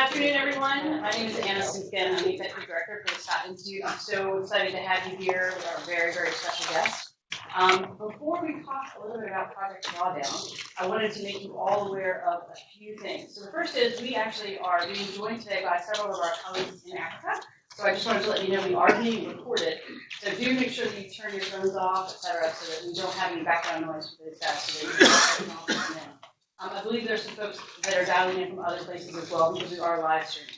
afternoon, everyone. My name is Anna Sinskin. I'm the Executive Director for the Scott Institute. I'm so excited to have you here with our very, very special guest. Before we talk a little bit about Project Drawdown, I wanted to make you all aware of a few things. So the first is we actually are being joined today by several of our colleagues in Africa. So I just wanted to let you know we are being recorded. So do make sure that you turn your phones off, etc., so that we don't have any background noise for this guys. So that you can turn off and in. I believe there's some folks that are dialing in from other places as well because we are live streaming.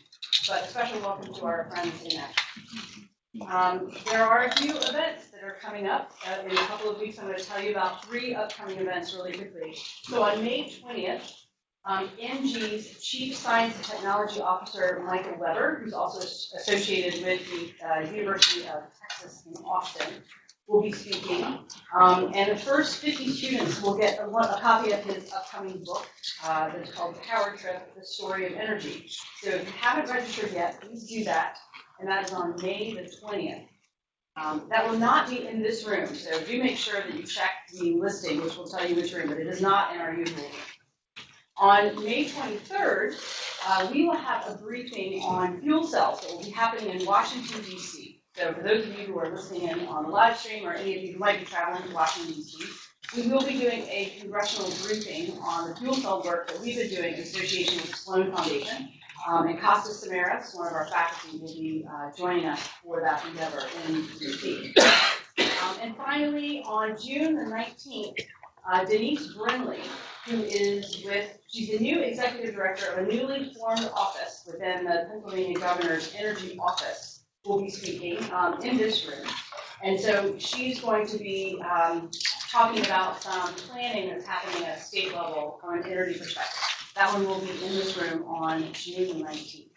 But a special welcome to our friends in Africa. There are a few events that are coming up. In a couple of weeks, I'm going to tell you about 3 upcoming events really quickly. So on May 20th, NG's Chief Science and Technology Officer, Michael Weber, who's also associated with the University of Texas in Austin, will be speaking. And the first 50 students will get a copy of his upcoming book that's called Power Trip, The Story of Energy. So if you haven't registered yet, please do that. And that is on May the 20th. That will not be in this room, so do make sure that you check the listing, which will tell you which room, but it is not in our usual room. On May 23rd, we will have a briefing on fuel cells that will be happening in Washington, D.C. So for those of you who are listening in on the live stream, or any of you who might be traveling to Washington, D.C., we will be doing a congressional briefing on the fuel cell work that we've been doing in association with the Sloan Foundation. And Costas Samaras, one of our faculty, will be joining us for that endeavor in D.C. And finally, on June the 19th, Denise Brinley, she's the new executive director of a newly formed office within the Pennsylvania Governor's Energy Office, will be speaking in this room. And so she's going to be talking about some planning that's happening at a state level from an energy perspective. That one will be in this room on June 19th.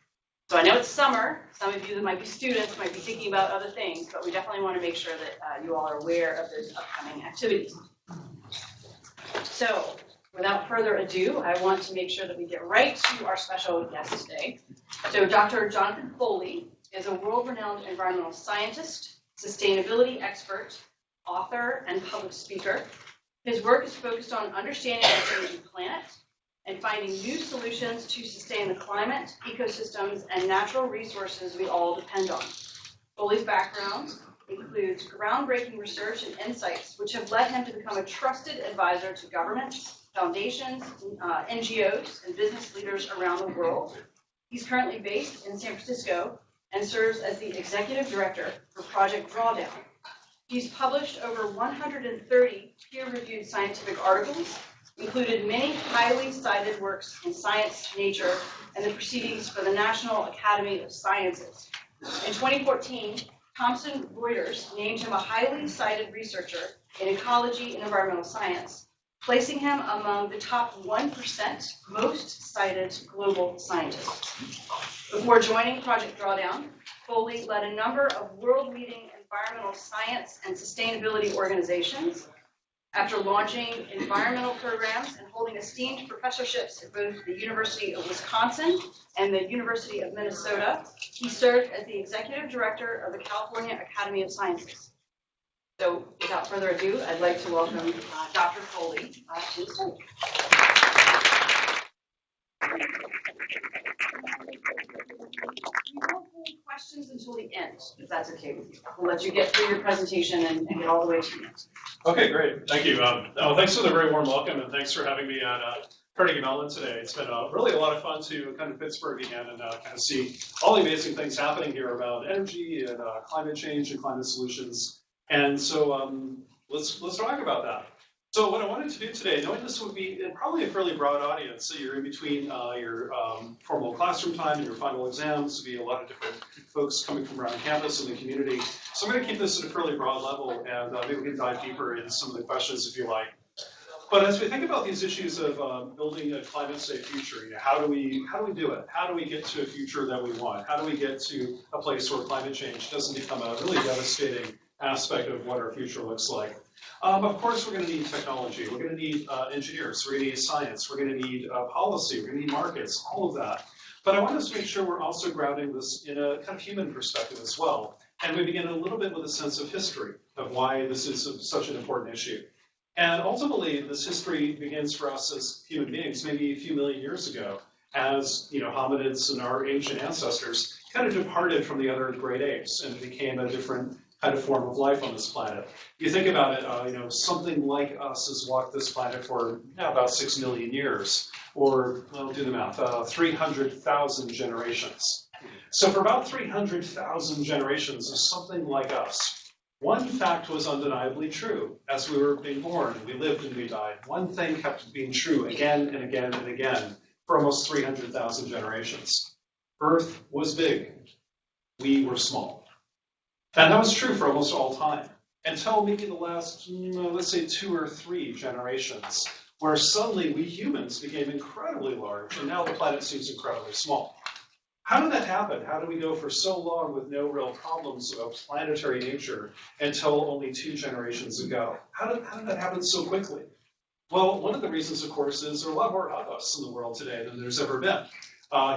So I know it's summer. Some of you that might be students might be thinking about other things, but we definitely want to make sure that you all are aware of those upcoming activities. So without further ado, I want to make sure that we get right to our special guest today. So Dr. Jonathan Foley is a world-renowned environmental scientist, sustainability expert, author, and public speaker. His work is focused on understanding our changing planet and finding new solutions to sustain the climate, ecosystems, and natural resources we all depend on. Foley's background includes groundbreaking research and insights which have led him to become a trusted advisor to governments, foundations, NGOs, and business leaders around the world. He's currently based in San Francisco and serves as the executive director for Project Drawdown. He's published over 130 peer-reviewed scientific articles, included many highly cited works in Science, Nature, and the proceedings for the National Academy of Sciences. In 2014, Thomson Reuters named him a highly cited researcher in ecology and environmental science, placing him among the top 1% most cited global scientists. Before joining Project Drawdown, Foley led a number of world-leading environmental science and sustainability organizations. After launching environmental programs and holding esteemed professorships at both the University of Wisconsin and the University of Minnesota, he served as the executive director of the California Academy of Sciences. So without further ado, I'd like to welcome Dr. Foley to the stage. We won't hold questions until the end, if that's okay with you. We'll let you get through your presentation and get all the way to the end. Okay, great. Thank you. Thanks for the very warm welcome, and thanks for having me at Carnegie Mellon today. It's been really a lot of fun to come to Pittsburgh again and kind of see all the amazing things happening here about energy and climate change and climate solutions. And so let's talk about that. So what I wanted to do today, knowing this would be probably a fairly broad audience, so you're in between your formal classroom time and your final exams, to be a lot of different folks coming from around campus and the community. So I'm going to keep this at a fairly broad level, and maybe we can dive deeper into some of the questions if you like. But as we think about these issues of building a climate-safe future, how do we do it? How do we get to a future that we want? How do we get to a place where climate change doesn't become a really devastating aspect of what our future looks like? Of course, we're going to need technology. We're going to need engineers. We're going to need science. We're going to need policy. We're going to need markets, all of that. But I want us to make sure we're also grounding this in a kind of human perspective as well. And we begin a little bit with a sense of history of why this is such an important issue. And ultimately, this history begins for us as human beings maybe a few million years ago, as hominids and our ancient ancestors kind of departed from the other great apes and became a different kind of form of life on this planet. You think about it, something like us has walked this planet for about 6 million years, or, well, do the math, 300,000 generations. So for about 300,000 generations of something like us, one fact was undeniably true. As we were being born, we lived and we died. One thing kept being true again and again and again for almost 300,000 generations. Earth was big. We were small. And that was true for almost all time, until maybe the last, let's say 2 or 3 generations, where suddenly we humans became incredibly large, and now the planet seems incredibly small. How did that happen? How did we go for so long with no real problems of planetary nature until only 2 generations ago? How did that happen so quickly? Well, one of the reasons, of course, is there are a lot more of us in the world today than there's ever been.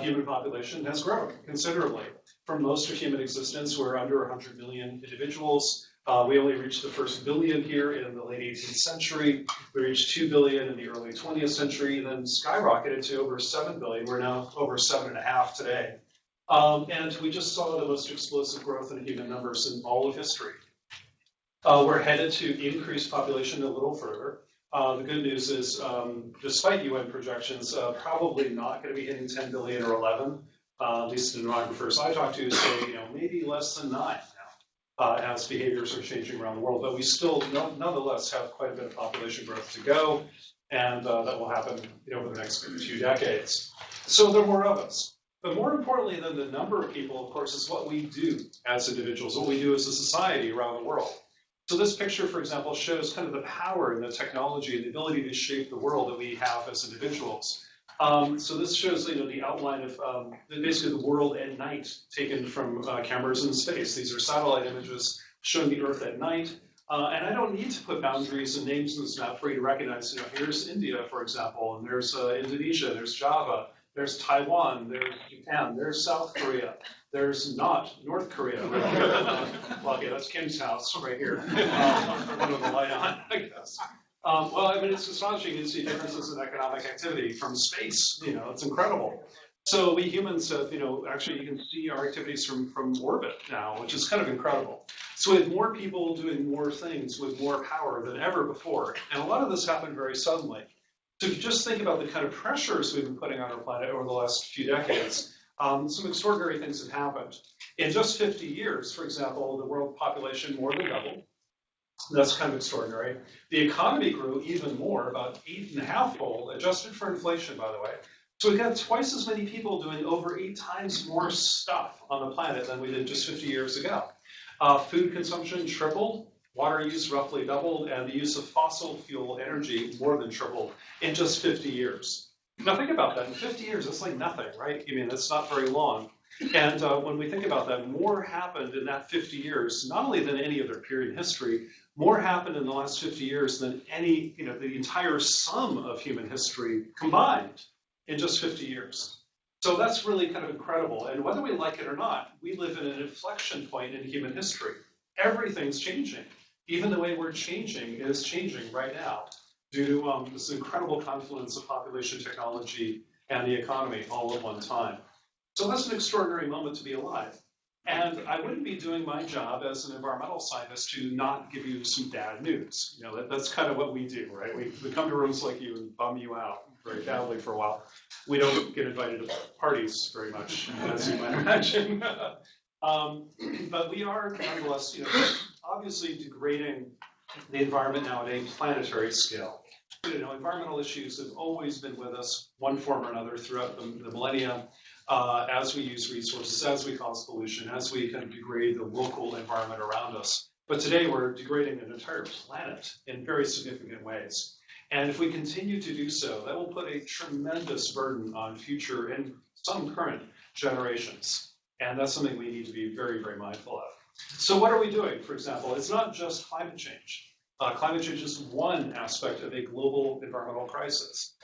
Human population has grown considerably. For most of human existence, we're under 100 million individuals. We only reached the first billion here in the late 18th century. We reached 2 billion in the early 20th century, then skyrocketed to over 7 billion. We're now over 7.5 today. And we just saw the most explosive growth in human numbers in all of history. We're headed to increase population a little further. The good news is, despite UN projections, probably not going to be hitting 10 billion or 11. At least the demographers I talk to say, maybe less than 9 now, as behaviors are changing around the world. But we still, nonetheless, have quite a bit of population growth to go, and that will happen over the next few decades. So there are more of us. But more importantly than the number of people, of course, is what we do as individuals, what we do as a society around the world. So this picture, for example, shows kind of the power and the technology and the ability to shape the world that we have as individuals. So this shows the outline of basically the world at night taken from cameras in space. These are satellite images showing the Earth at night. And I don't need to put boundaries and names in this map for you to recognize, here's India, for example, and there's Indonesia, there's Java, there's Taiwan, there's Japan, there's South Korea, there's not North Korea. Well, yeah, that's Kim's house right here. One with the light on, I guess. Well, I mean, it's astonishing to see differences in economic activity from space. It's incredible. So we humans have, actually you can see our activities from orbit now, which is kind of incredible. So we have more people doing more things with more power than ever before. And a lot of this happened very suddenly. So if you just think about the kind of pressures we've been putting on our planet over the last few decades, some extraordinary things have happened. In just 50 years, for example, the world population more than doubled. That's kind of extraordinary. The economy grew even more, about 8.5-fold, adjusted for inflation, by the way. So we've got twice as many people doing over 8 times more stuff on the planet than we did just 50 years ago. Food consumption tripled, water use roughly doubled, and the use of fossil fuel energy more than tripled in just 50 years. Now think about that. In 50 years, that's like nothing, right? I mean, that's not very long. And when we think about that, more happened in that 50 years, not only than any other period in history, more happened in the last 50 years than any, the entire sum of human history combined in just 50 years. So that's really kind of incredible. And whether we like it or not, we live in an inflection point in human history. Everything's changing. Even the way we're changing is changing right now due to this incredible confluence of population, technology, and the economy all at one time. So that's an extraordinary moment to be alive. And I wouldn't be doing my job as an environmental scientist to not give you some bad news. That's kind of what we do, right? We come to rooms like you and bum you out very badly for a while. We don't get invited to parties very much, as you might imagine. But we are, nonetheless, obviously degrading the environment now at a planetary scale. Environmental issues have always been with us, one form or another, throughout the millennia. As we use resources, as we cause pollution, as we kind of degrade the local environment around us. But today we're degrading an entire planet in very significant ways. And if we continue to do so, that will put a tremendous burden on future and some current generations. And that's something we need to be very, very mindful of. So what are we doing, for example? It's not just climate change. Climate change is one aspect of a global environmental crisis.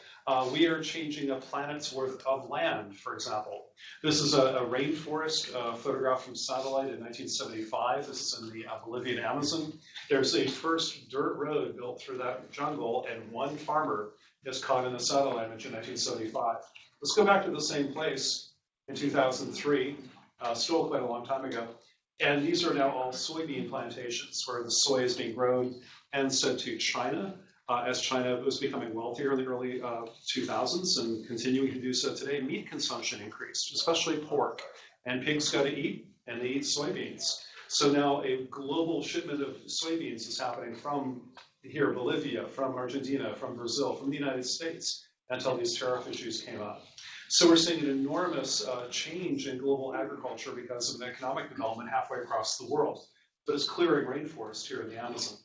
We are changing a planet's worth of land, for example. This is a rainforest photographed from satellite in 1975. This is in the Bolivian Amazon. There's a first dirt road built through that jungle, and one farmer is caught in the satellite image in 1975. Let's go back to the same place in 2003, still quite a long time ago. And these are now all soybean plantations where the soy is being grown and sent to China. As China was becoming wealthier in the early 2000s and continuing to do so today, meat consumption increased, especially pork. And pigs got to eat, and they eat soybeans. So now a global shipment of soybeans is happening from here, Bolivia, from Argentina, from Brazil, from the United States, until these tariff issues came up. So we're seeing an enormous change in global agriculture because of an economic development halfway across the world. But it's clearing rainforest here in the Amazon.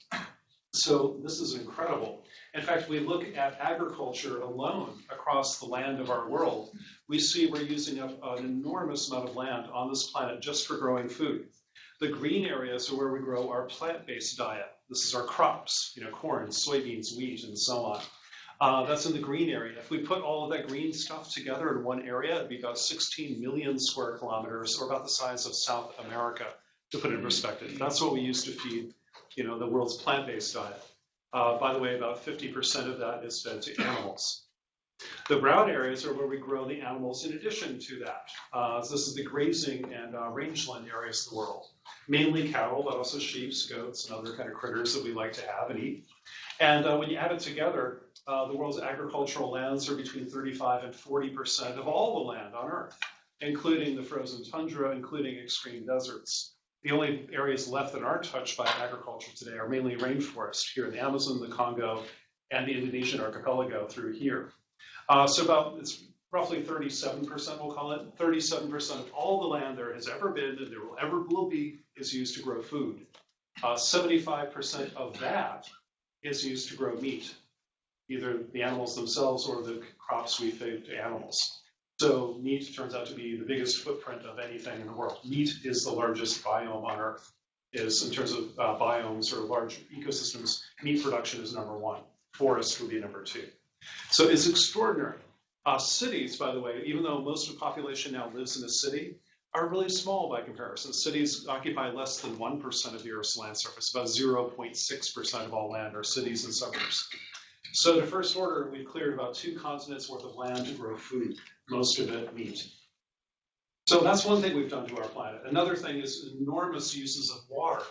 So this is incredible. In fact, we look at agriculture alone across the land of our world. We see we're using up an enormous amount of land on this planet just for growing food. The green areas are where we grow our plant-based diet. This is our crops, corn, soybeans, wheat, and so on. That's in the green area. If we put all of that green stuff together in one area, it'd be about 16 million square kilometers, or about the size of South America, to put it in perspective. That's what we use to feed the world's plant-based diet. By the way, about 50% of that is fed to animals. The brown areas are where we grow the animals in addition to that. So this is the grazing and rangeland areas of the world. Mainly cattle, but also sheep, goats, and other kind of critters that we like to have and eat. And when you add it together, the world's agricultural lands are between 35 and 40% of all the land on Earth, including the frozen tundra, including extreme deserts. The only areas left that aren't touched by agriculture today are mainly rainforest here in the Amazon, the Congo, and the Indonesian archipelago through here. So it's roughly 37%, we'll call it. 37% of all the land there has ever been and there will be is used to grow food. 75% of that is used to grow meat, either the animals themselves or the crops we feed to animals. So meat turns out to be the biggest footprint of anything in the world. Meat is the largest biome on Earth, in terms of biomes or large ecosystems. Meat production is number one. Forest would be number two. So it's extraordinary. Cities, by the way, even though most of the population now lives in a city, are really small by comparison. Cities occupy less than 1% of the Earth's land surface. About 0.6% of all land are cities and suburbs. So to first order, we've cleared about 2 continents worth of land to grow food, most of it meat. So that's one thing we've done to our planet. Another thing is enormous uses of water.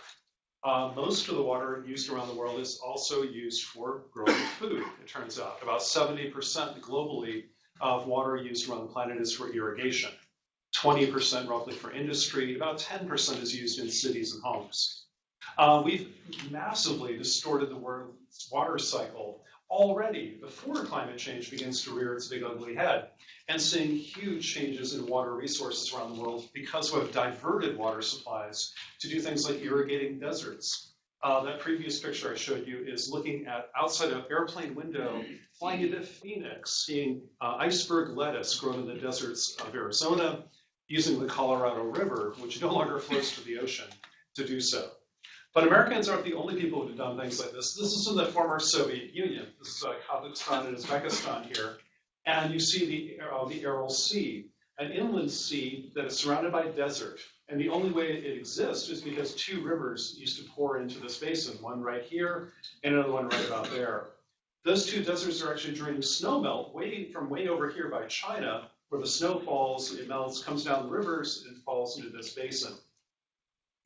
Most of the water used around the world is also used for growing food, it turns out. About 70% globally of water used around the planet is for irrigation. 20% roughly for industry. About 10% is used in cities and homes. We've massively distorted the world's water cycle already before climate change begins to rear its big ugly head, and seeing huge changes in water resources around the world because we've diverted water supplies to do things like irrigating deserts. That previous picture I showed you is looking at outside an airplane window, flying into Phoenix, seeing iceberg lettuce grown in the deserts of Arizona, using the Colorado River, which no longer flows to the ocean, to do so. But Americans aren't the only people who've done things like this. This is in the former Soviet Union. This is Kazakhstan and Uzbekistan here. And you see the Aral Sea, an inland sea that is surrounded by desert. And the only way it exists is because 2 rivers used to pour into this basin, one right here and another one right about there. Those 2 deserts are actually draining snowmelt from way over here by China, where the snow falls, it melts, comes down the rivers, and falls into this basin.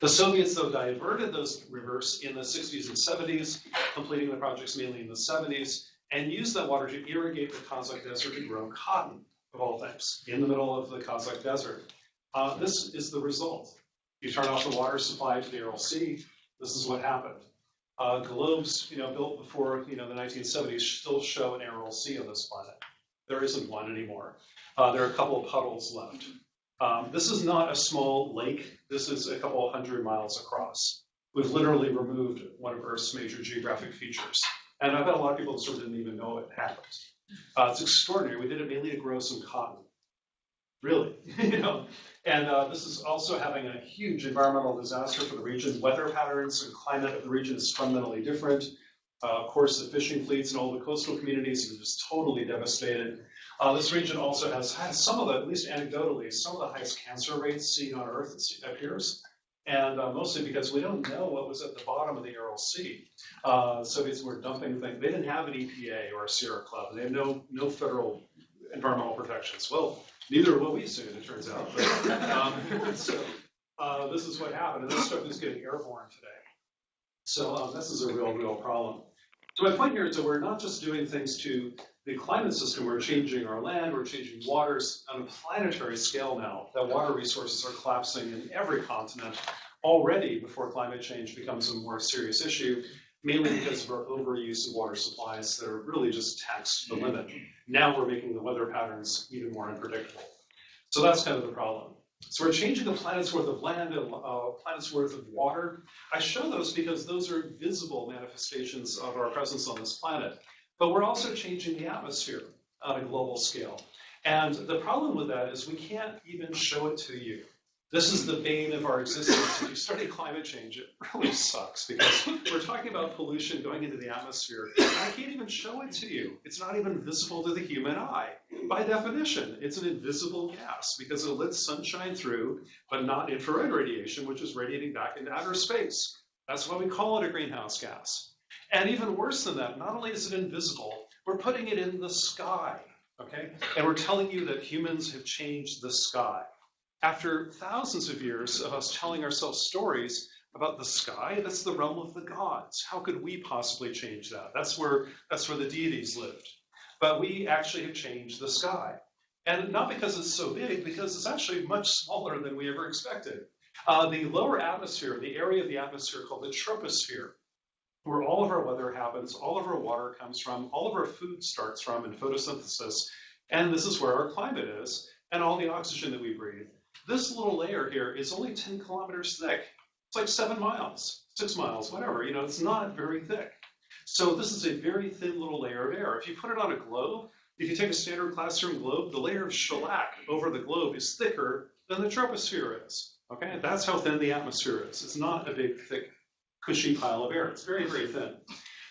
The Soviets, though, diverted those rivers in the 60s and 70s, completing the projects mainly in the 70s, and used that water to irrigate the Kazakh desert to grow cotton, of all things, in the middle of the Kazakh desert. This is the result. You turn off the water supply to the Aral Sea, this is what happened. Globes, built before the 1970s still show an Aral Sea on this planet. There isn't one anymore. There are a couple of puddles left. This is not a small lake. This is a couple 100 miles across. We've literally removed one of Earth's major geographic features. And I bet a lot of people sort of didn't even know it happened. It's extraordinary. We did it mainly to grow some cotton. Really, And this is also having a huge environmental disaster for the region. Weather patterns and climate of the region is fundamentally different. Of course, the fishing fleets and all the coastal communities are just totally devastated. This region also has had some of the, at least anecdotally, some of the highest cancer rates seen on Earth, it appears. And mostly because we don't know what was at the bottom of the Aral Sea. Soviets were dumping things. They didn't have an EPA or a Sierra Club. They had no federal environmental protections. Well, neither will we soon, it turns out. But, so this is what happened, and this stuff is getting airborne today. So this is a real problem. So my point here is that we're not just doing things to the climate system, we're changing our land, we're changing waters on a planetary scale now. That water resources are collapsing in every continent already before climate change becomes a more serious issue, mainly because of our overuse of water supplies that are really just taxed to the limit. Now we're making the weather patterns even more unpredictable. So that's kind of the problem. So we're changing a planet's worth of land and a planet's worth of water. I show those because those are visible manifestations of our presence on this planet. But we're also changing the atmosphere on a global scale. And the problem with that is we can't even show it to you. This is the bane of our existence. If you study climate change, it really sucks because we're talking about pollution going into the atmosphere. I can't even show it to you. It's not even visible to the human eye. By definition, it's an invisible gas because it lets sunshine through, but not infrared radiation, which is radiating back into outer space. That's why we call it a greenhouse gas. And even worse than that, not only is it invisible, we're putting it in the sky, okay? And we're telling you that humans have changed the sky. After thousands of years of us telling ourselves stories about the sky, that's the realm of the gods. How could we possibly change that? That's where the deities lived. But we actually have changed the sky. And not because it's so big, because it's actually much smaller than we ever expected. The lower atmosphere, the area of the atmosphere called the troposphere, where all of our weather happens, all of our water comes from, all of our food starts from in photosynthesis, and this is where our climate is, and all the oxygen that we breathe. This little layer here is only 10 kilometers thick. It's like 7 miles, 6 miles, whatever. It's not very thick. So this is a very thin little layer of air. If you put it on a globe, if you take a standard classroom globe, the layer of shellac over the globe is thicker than the troposphere is. Okay, that's how thin the atmosphere is. It's not a big, thick, cushy pile of air. It's very, very thin.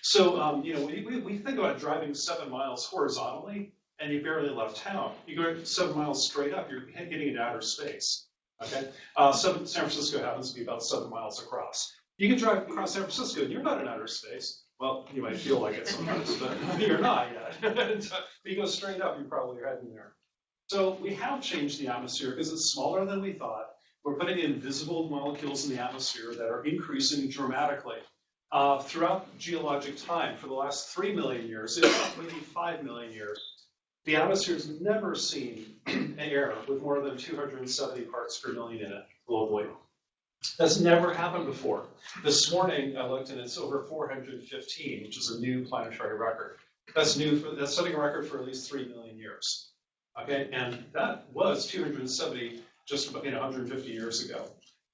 So, we think about driving 7 miles horizontally, and you barely left town. You go 7 miles straight up, you're getting into outer space. Okay, San Francisco happens to be about 7 miles across. You can drive across San Francisco, and you're not in outer space. Well, you might feel like it sometimes, but you're not yet. If you go straight up, you probably are heading there. So we have changed the atmosphere because it's smaller than we thought. We're putting in visible molecules in the atmosphere that are increasing dramatically. Throughout geologic time, for the last 3 million years, if maybe 5 million years, the atmosphere has never seen an air with more than 270 parts per million in it globally. That's never happened before. This morning I looked and it's over 415, which is a new planetary record. That's new. That's setting a record for at least 3 million years. Okay, and that was 270 just about 150 years ago.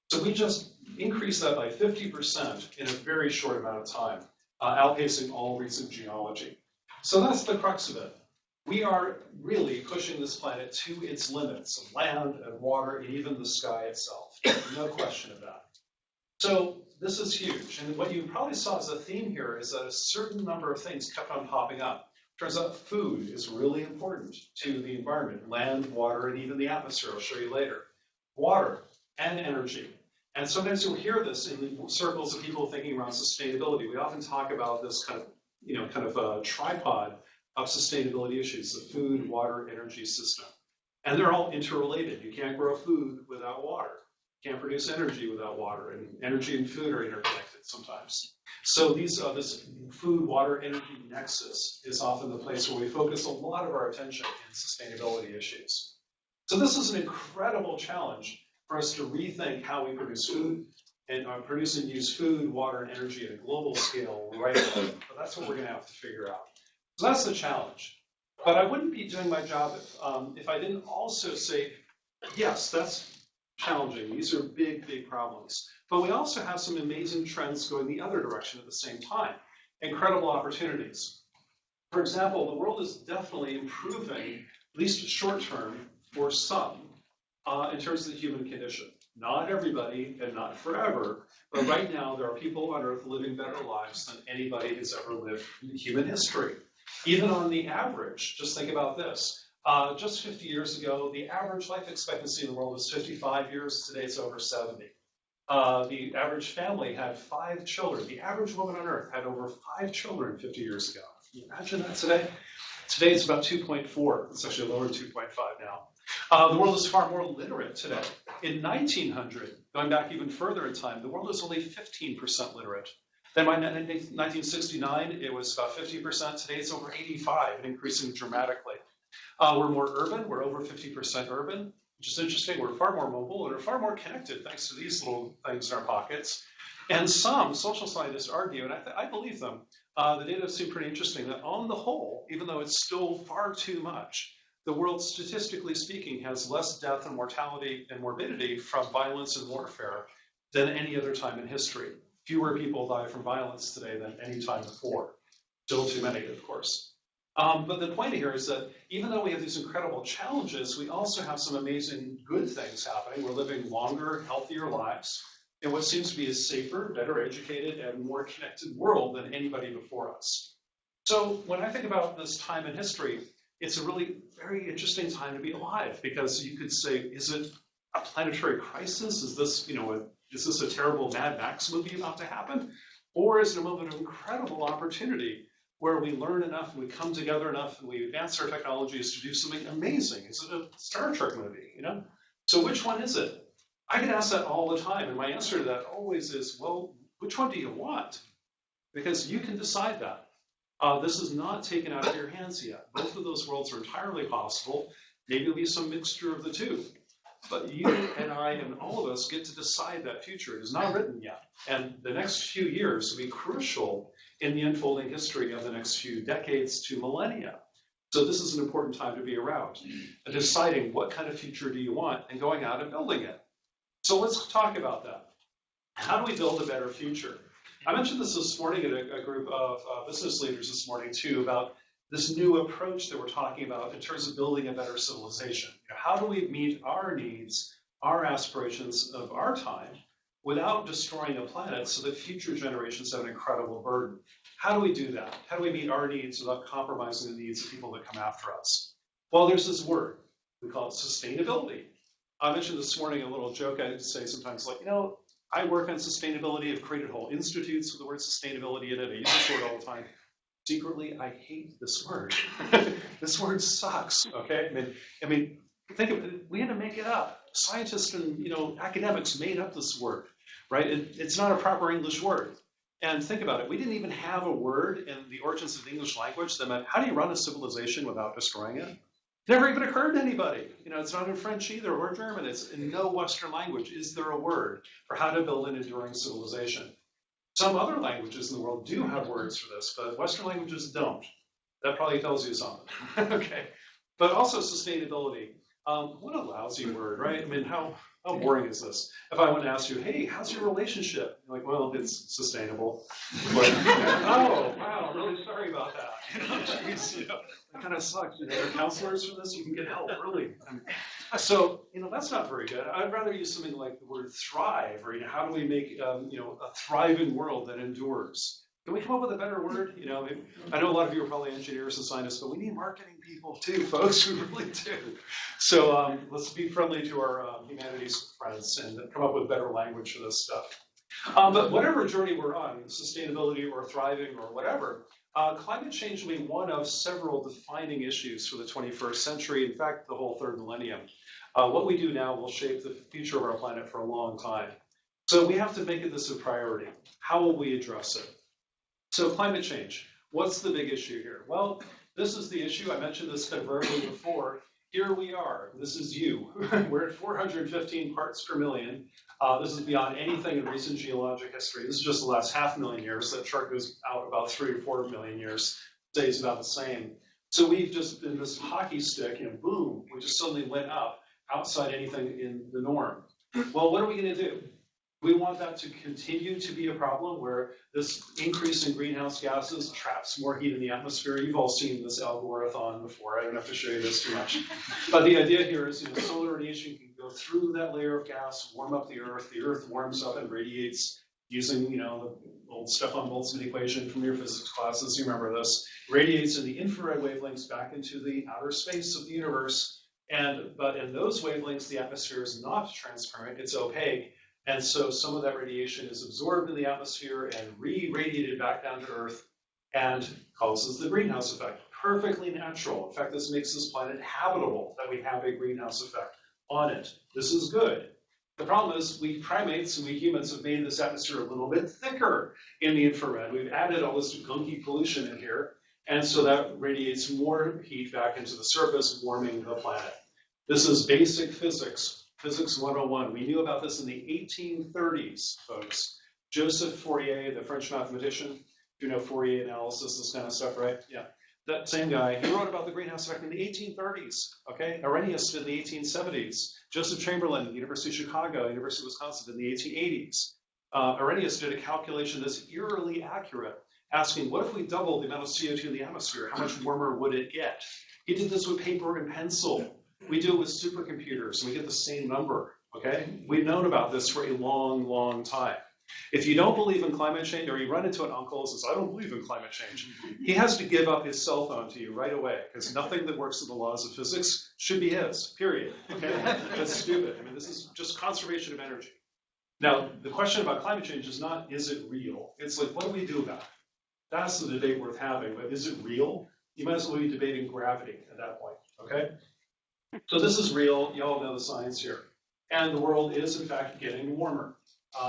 So we just increased that by 50% in a very short amount of time, outpacing all recent geology. So that's the crux of it. We are really pushing this planet to its limits of land and water and even the sky itself. No question of that. So this is huge. And what you probably saw as a theme here is that a certain number of things kept on popping up. Turns out food is really important to the environment, land, water, and even the atmosphere. I'll show you later. Water and energy. And sometimes you'll hear this in the circles of people thinking around sustainability. We often talk about this kind of a tripod of sustainability issues, the food, water, energy system. And they're all interrelated. You can't grow food without water. You can't produce energy without water, and energy and food are interconnected sometimes. So this food, water, energy nexus is often the place where we focus a lot of our attention in sustainability issues. So this is an incredible challenge for us to rethink how we produce food and produce and use food, water, and energy at a global scale right away. But that's what we're going to have to figure out. So that's the challenge. But I wouldn't be doing my job if I didn't also say, yes, that's challenging. These are big, big problems. But we also have some amazing trends going the other direction at the same time. Incredible opportunities. For example, the world is definitely improving, at least short term, for some, in terms of the human condition. Not everybody and not forever, but right now there are people on Earth living better lives than anybody has ever lived in human history. Even on the average, just think about this. Just 50 years ago, the average life expectancy in the world was 55 years. Today it's over 70. The average family had 5 children. The average woman on Earth had over 5 children 50 years ago. Can you imagine that today? Today it's about 2.4. It's actually lower than 2.5 now. The world is far more literate today. In 1900, going back even further in time, the world was only 15% literate. Then by 1969, it was about 50%. Today it's over 85 and increasing dramatically. We're more urban. We're over 50% urban, which is interesting. We're far more mobile and we're far more connected thanks to these little things in our pockets. And some social scientists argue, and I believe them, the data seem pretty interesting, that on the whole, even though it's still far too much, the world, statistically speaking, has less death and mortality and morbidity from violence and warfare than any other time in history. Fewer people die from violence today than any time before. Still too many, of course. But the point here is that even though we have these incredible challenges, we also have some amazing good things happening. We're living longer, healthier lives in what seems to be a safer, better educated, and more connected world than anybody before us. So when I think about this time in history, it's a really very interesting time to be alive, because you could say, is it a planetary crisis? Is this, is this a terrible Mad Max movie about to happen? Or is it a moment of incredible opportunity where we learn enough and we come together enough and we advance our technologies to do something amazing? Is it a Star Trek movie, So which one is it? I get asked that all the time, and my answer to that always is, well, which one do you want? Because you can decide that. This is not taken out of your hands yet. Both of those worlds are entirely possible. Maybe it'll be some mixture of the two. But you and I and all of us get to decide that future. It is not written yet. And the next few years will be crucial in the unfolding history of the next few decades to millennia. So this is an important time to be around, and deciding what kind of future do you want and going out and building it. So let's talk about that. How do we build a better future? I mentioned this morning at a group of business leaders this morning too, about this new approach that we're talking about in terms of building a better civilization. How do we meet our needs, our aspirations of our time, without destroying the planet so that future generations have an incredible burden? How do we do that? How do we meet our needs without compromising the needs of people that come after us? Well, there's this word. We call it sustainability. I mentioned this morning a little joke I say sometimes, like, I work on sustainability. I've created whole institutes with the word sustainability in it. I use this word all the time. Secretly, I hate this word. This word sucks, okay? I mean, think of it. We had to make it up. Scientists and, academics made up this word, right? It's not a proper English word. And think about it. We didn't even have a word in the origins of the English language that meant, how do you run a civilization without destroying it? It never even occurred to anybody. It's not in French either or German. It's in no Western language. Is there a word for how to build an enduring civilization? Some other languages in the world do have words for this, but Western languages don't. That probably tells you something. Okay. But also sustainability. What a lousy word, right? I mean, how boring is this? If I want to ask you, hey, how's your relationship? You're like, well, it's sustainable. Like, oh, wow, I'm really sorry about that. Geez, that kind of sucks. There are counselors for this. You can get help, really. So, that's not very good. I'd rather use something like the word thrive, or how do we make, a thriving world that endures? Can we come up with a better word? I know a lot of you are probably engineers and scientists, but we need marketing people too, folks. We really do. So let's be friendly to our humanities friends and come up with better language for this stuff. But whatever journey we're on, sustainability or thriving or whatever, climate change will be one of several defining issues for the 21st century. In fact, the whole third millennium. What we do now will shape the future of our planet for a long time. So we have to make this a priority. How will we address it? So climate change, what's the big issue here? Well, this is the issue. I mentioned this kind of verbally before. Here we are. This is you. We're at 415 parts per million. This is beyond anything in recent geologic history. This is just the last 500,000 years. That chart goes out about 3 or 4 million years. Stays about the same. So we've just, in this hockey stick, boom, we just suddenly went up outside anything in the norm. Well, what are we going to do? We want that to continue to be a problem where this increase in greenhouse gases traps more heat in the atmosphere. You've all seen this algorithm before. I don't have to show you this too much. But the idea here is, solar radiation can go through that layer of gas, warm up the Earth warms up and radiates using, the old Stefan Boltzmann equation from your physics classes, you remember this, radiates in the infrared wavelengths back into the outer space of the universe. But in those wavelengths, the atmosphere is not transparent, it's opaque. And so some of that radiation is absorbed in the atmosphere and re-radiated back down to Earth and causes the greenhouse effect. Perfectly natural. In fact, this makes this planet habitable, that we have a greenhouse effect on it. This is good. The problem is we primates and we humans have made this atmosphere a little bit thicker in the infrared. We've added all this gunky pollution in here, and so that radiates more heat back into the surface, warming the planet. This is basic physics, Physics 101. We knew about this in the 1830s, folks. Joseph Fourier, the French mathematician, you know Fourier analysis, this kind of stuff, right? Yeah. That same guy, he wrote about the greenhouse effect in the 1830s, okay? Arrhenius in the 1870s. Joseph Chamberlain, University of Chicago, University of Wisconsin in the 1880s. Arrhenius did a calculation that's eerily accurate, asking, what if we doubled the amount of CO2 in the atmosphere? How much warmer would it get? He did this with paper and pencil. We do it with supercomputers, and we get the same number, okay? We've known about this for a long, long time. If you don't believe in climate change, or you run into an uncle who says, I don't believe in climate change, he has to give up his cell phone to you right away, because nothing that works with the laws of physics should be his, period. Okay? That's stupid. I mean, this is just conservation of energy. Now, the question about climate change is not, is it real? It's like, what do we do about it? That's the debate worth having, but is it real? You might as well be debating gravity at that point, okay? So this is real. You all know the science here. And the world is, in fact, getting warmer.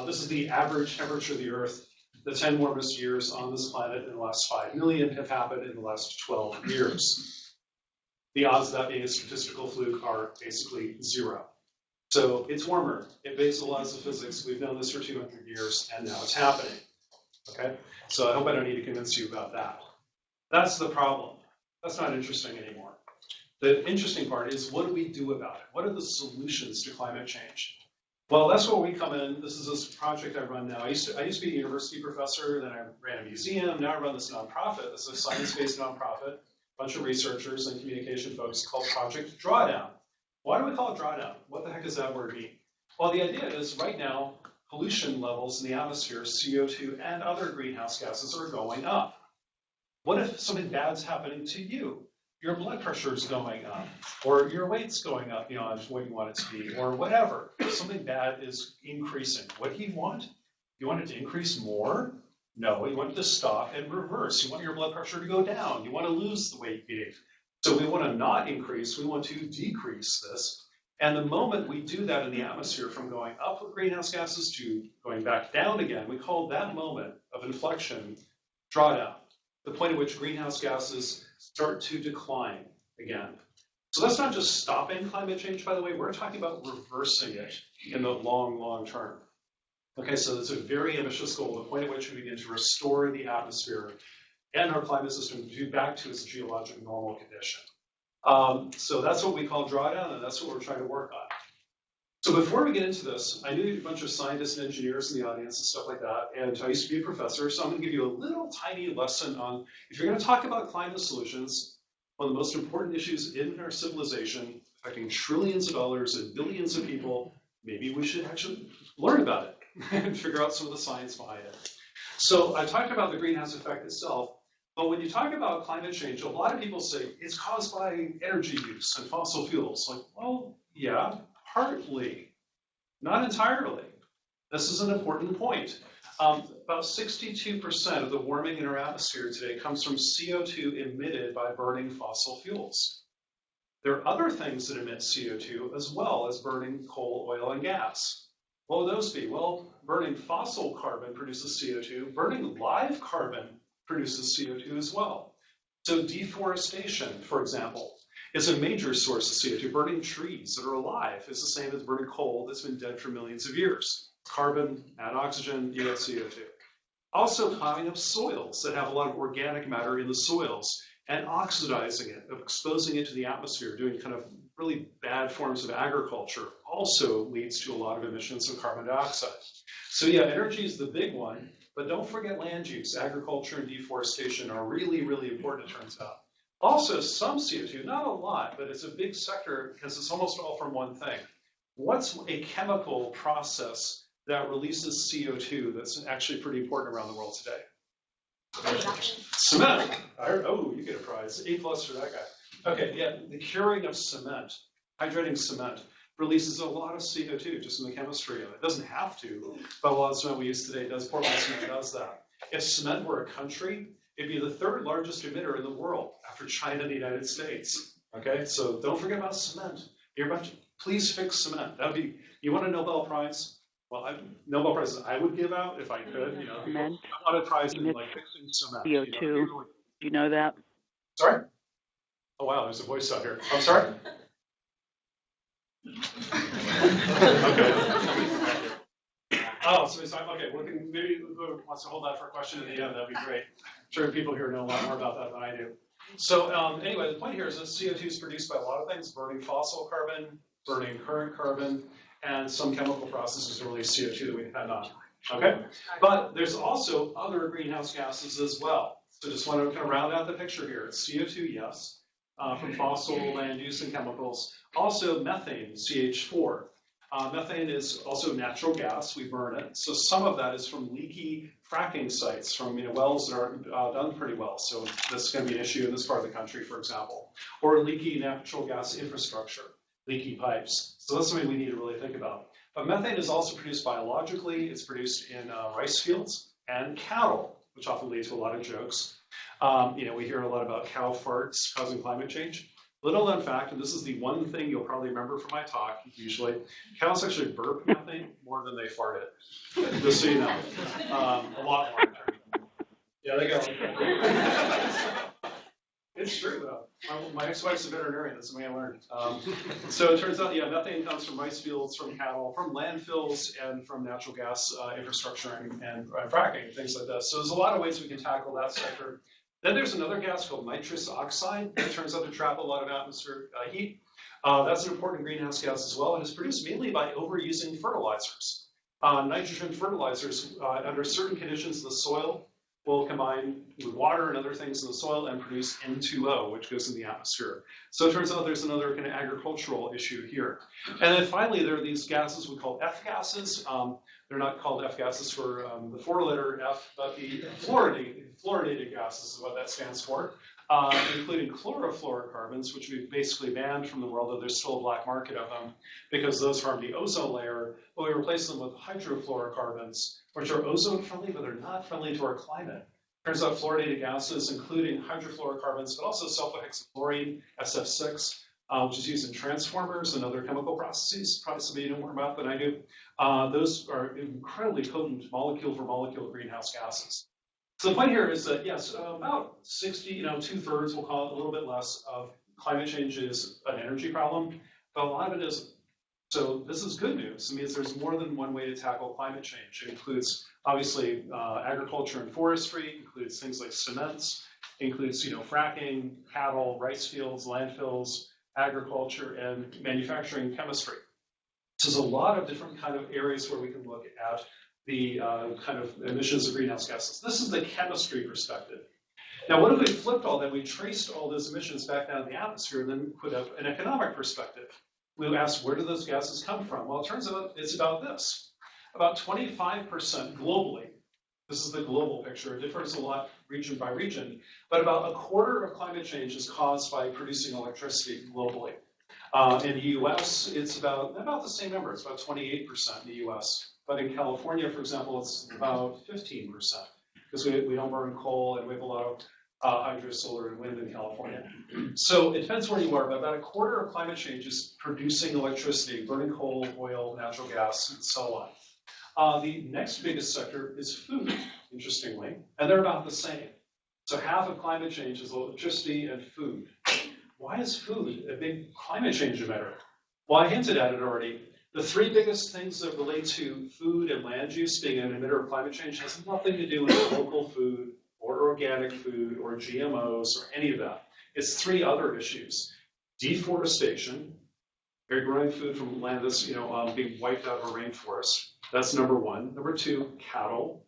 This is the average temperature of the Earth. The 10 warmest years on this planet in the last 5 million have happened in the last 12 years. The odds of that being a statistical fluke are basically zero. So it's warmer. It obeys the laws of physics. We've known this for 200 years, and now it's happening. Okay? So I hope I don't need to convince you about that. That's the problem. That's not interesting anymore. The interesting part is, what do we do about it? What are the solutions to climate change? Well, that's where we come in. This is this project I run now. I used to be a university professor, then I ran a museum. Now I run this nonprofit. This is a science-based nonprofit, a bunch of researchers and communication folks called Project Drawdown. Why do we call it Drawdown? What the heck does that word mean? Well, the idea is right now, pollution levels in the atmosphere, CO2 and other greenhouse gases are going up. What if something bad's happening to you? Your blood pressure is going up, or your weight's going up beyond what you want it to be, or whatever. Something bad is increasing. What do you want? You want it to increase more? No, you want it to stop and reverse. You want your blood pressure to go down. You want to lose the weight gain. So we want to not increase, we want to decrease this. And the moment we do that in the atmosphere from going up with greenhouse gases to going back down again, we call that moment of inflection drawdown, the point at which greenhouse gases start to decline again. So that's not just stopping climate change, by the way. We're talking about reversing it in the long, long term. Okay, so it's a very ambitious goal, the point at which we begin to restore the atmosphere and our climate system back to its geologic normal condition. So that's what we call drawdown, and that's what we're trying to work on. So before we get into this, I knew a bunch of scientists and engineers in the audience and stuff like that, and I used to be a professor, so I'm going to give you a little tiny lesson on, if you're going to talk about climate solutions, one of the most important issues in our civilization, affecting trillions of dollars and billions of people, maybe we should actually learn about it and figure out some of the science behind it. So I talked about the greenhouse effect itself, but when you talk about climate change, a lot of people say it's caused by energy use and fossil fuels. Like, well, yeah, partly, not entirely. This is an important point. About 62% of the warming in our atmosphere today comes from CO2 emitted by burning fossil fuels. There are other things that emit CO2 as well as burning coal, oil, and gas. What would those be? Well, burning fossil carbon produces CO2. Burning live carbon produces CO2 as well. So deforestation, for example, is a major source of CO2. Burning trees that are alive is the same as burning coal that's been dead for millions of years. Carbon, add oxygen, you get CO2. Also plowing up soils that have a lot of organic matter in the soils and oxidizing it, exposing it to the atmosphere, doing kind of really bad forms of agriculture also leads to a lot of emissions of carbon dioxide. So yeah, energy is the big one, but don't forget land use. Agriculture and deforestation are really, really important, it turns out. Also, some CO2, not a lot, but it's a big sector because it's almost all from one thing. what's a chemical process that releases CO2 that's actually pretty important around the world today? Cement. Oh, you get a prize. A+ for that guy. Okay, yeah, the curing of cement, hydrating cement, releases a lot of CO2 just in the chemistry of it. It doesn't have to, but a lot of cement we use today does. Portland cement does that. If cement were a country, it'd be the 3rd largest emitter in the world after China and the United States. Okay, so don't forget about cement. Please fix cement. That'd be. You want a Nobel Prize? Well, Nobel Prizes I would give out if I could. You know, Cement. I want a prize in like fixing cement. CO2. Do you know that? Sorry? Oh wow, there's a voice out here. I'm sorry. Okay. Oh, so okay. Well, maybe whoever wants to hold that for a question at the end, that'd be great. I'm sure people here know a lot more about that than I do. So anyway, the point here is that CO2 is produced by a lot of things: burning fossil carbon, burning current carbon, and some chemical processes to release CO2 that we depend on. Okay, but there's also other greenhouse gases as well. So just want to kind of round out the picture here. It's CO2, yes, from fossil land use and chemicals. Also methane, CH4. Methane is also natural gas. We burn it. So some of that is from leaky fracking sites, from wells that aren't done pretty well. So this is going to be an issue in this part of the country, for example, or leaky natural gas infrastructure, leaky pipes. So that's something we need to really think about. But methane is also produced biologically. It's produced in rice fields and cattle, which often leads to a lot of jokes. We hear a lot about cow farts causing climate change. Little known fact, and this is the one thing you'll probably remember from my talk, usually, cows actually burp methane more than they fart it. Just so you know. A lot more. Yeah, they go. It's true, though. My ex-wife's a veterinarian. That's something I learned. So it turns out, methane comes from rice fields, from cattle, from landfills, and from natural gas infrastructure and fracking, things like that. So there's a lot of ways we can tackle that sector. Then there's another gas called nitrous oxide that turns out to trap a lot of atmospheric heat. That's an important greenhouse gas as well, and is produced mainly by overusing fertilizers. Nitrogen fertilizers, under certain conditions in the soil, will combine with water and other things in the soil and produce N2O, which goes in the atmosphere. So it turns out there's another kind of agricultural issue here. And then finally, there are these gases we call F gases. They're not called F gases for the 4-letter F, but the fluorinated gases is what that stands for, including chlorofluorocarbons, which we've basically banned from the world, though there's still a black market of them, because those harm the ozone layer, but we replace them with hydrofluorocarbons, which are ozone-friendly, but they're not friendly to our climate. Turns out fluorinated gases, including hydrofluorocarbons, but also sulfohexafluorine, SF6, which is used in transformers and other chemical processes, probably something you know more about than I do. Those are incredibly potent molecule-for-molecule greenhouse gases. So the point here is that, yes, about 60, 2/3, we'll call it a little bit less, of climate change is an energy problem, but a lot of it isn't. So this is good news. It means there's more than one way to tackle climate change. It includes, obviously, agriculture and forestry, includes things like cements, includes, fracking, cattle, rice fields, landfills, agriculture, and manufacturing chemistry. So there's a lot of different kind of areas where we can look at the kind of emissions of greenhouse gases. This is the chemistry perspective. Now, what if we flipped all that? We traced all those emissions back down to the atmosphere and then put up an economic perspective. We asked, where do those gases come from? Well, it turns out it's about this. About 25% globally. This is the global picture. It differs a lot region by region, but about 1/4 of climate change is caused by producing electricity globally. In the U.S., it's about the same number. It's about 28% in the U.S. But in California, for example, it's about 15%, because we don't burn coal and we have a lot of hydro, solar, and wind in California. So it depends where you are, but about 1/4 of climate change is producing electricity, burning coal, oil, natural gas, and so on. The next biggest sector is food, interestingly, and they're about the same. So half of climate change is electricity and food. Why is food a big climate change emitter? Well, I hinted at it already. The 3 biggest things that relate to food and land use being an emitter of climate change has nothing to do with local food or organic food or GMOs or any of that. It's 3 other issues. Deforestation, you're growing food from land that's being wiped out of a rainforest. That's number 1. Number 2, cattle.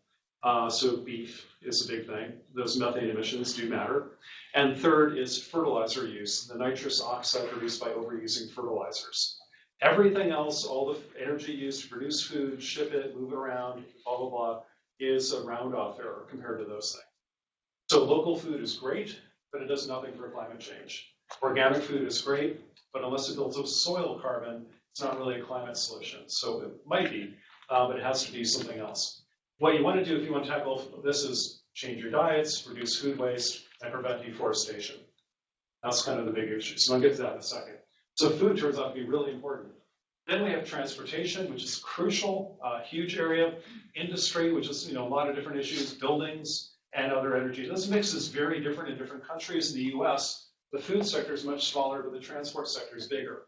So beef is a big thing. Those methane emissions do matter. And third is fertilizer use, the nitrous oxide produced by overusing fertilizers. Everything else, all the energy used to produce food, ship it, move it around, blah, blah, blah, is a round-off error compared to those things. So local food is great, but it does nothing for climate change. Organic food is great, but unless it builds up soil carbon, it's not really a climate solution. So it might be, but it has to be something else. What you want to do if you want to tackle this is change your diets, reduce food waste, and prevent deforestation. That's kind of the big issue. So I'll get to that in a second. So food turns out to be really important. Then we have transportation, which is crucial, huge area. Industry, which is a lot of different issues, buildings, and other energy. This mix is very different in different countries. In the US, the food sector is much smaller, but the transport sector is bigger.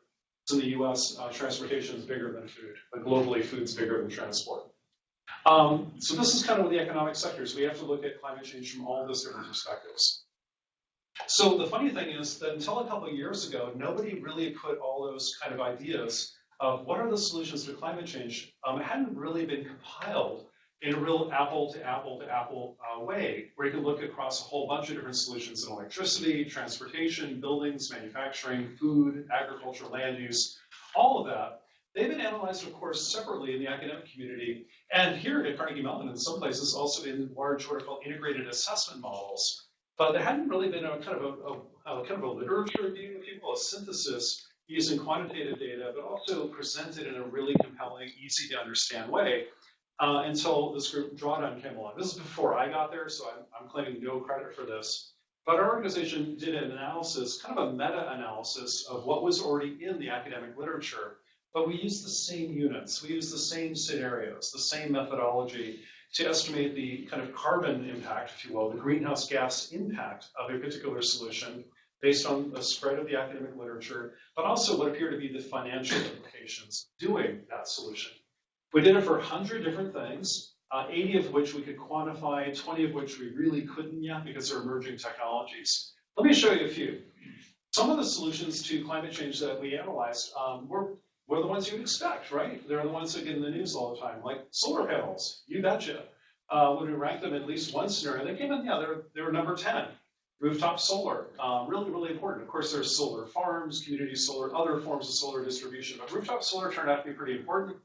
So in the US, transportation is bigger than food, but globally, food's bigger than transport. So this is kind of the economic sectors. We have to look at climate change from all those different perspectives. So the funny thing is that until a couple of years ago, nobody really put all those kind of ideas of what are the solutions to climate change. It hadn't really been compiled in a real apple to apple way, where you can look across a whole bunch of different solutions in electricity, transportation, buildings, manufacturing, food, agriculture, land use, all of that. They've been analyzed, of course, separately in the academic community, and here at Carnegie Mellon, in some places, also in large what are called integrated assessment models. But there hadn't really been a kind of a literature review, if you will, a synthesis using quantitative data, but also presented in a really compelling, easy to understand way until this group Drawdown came along. This is before I got there, so I'm claiming no credit for this. But our organization did an analysis, kind of a meta-analysis of what was already in the academic literature. But we used the same units, we used the same scenarios, the same methodology to estimate the kind of carbon impact, if you will, the greenhouse gas impact of a particular solution based on the spread of the academic literature, but also what appear to be the financial implications of doing that solution. We did it for 100 different things, 80 of which we could quantify, 20 of which we really couldn't yet because they're emerging technologies. Let me show you a few. Some of the solutions to climate change that we analyzed were the ones you'd expect, right? They're the ones that get in the news all the time, like solar panels, you betcha. When we ranked them at least one scenario, they came in, they were number 10. Rooftop solar, really, really important. Of course, there's solar farms, community solar, other forms of solar distribution, but rooftop solar turned out to be pretty important.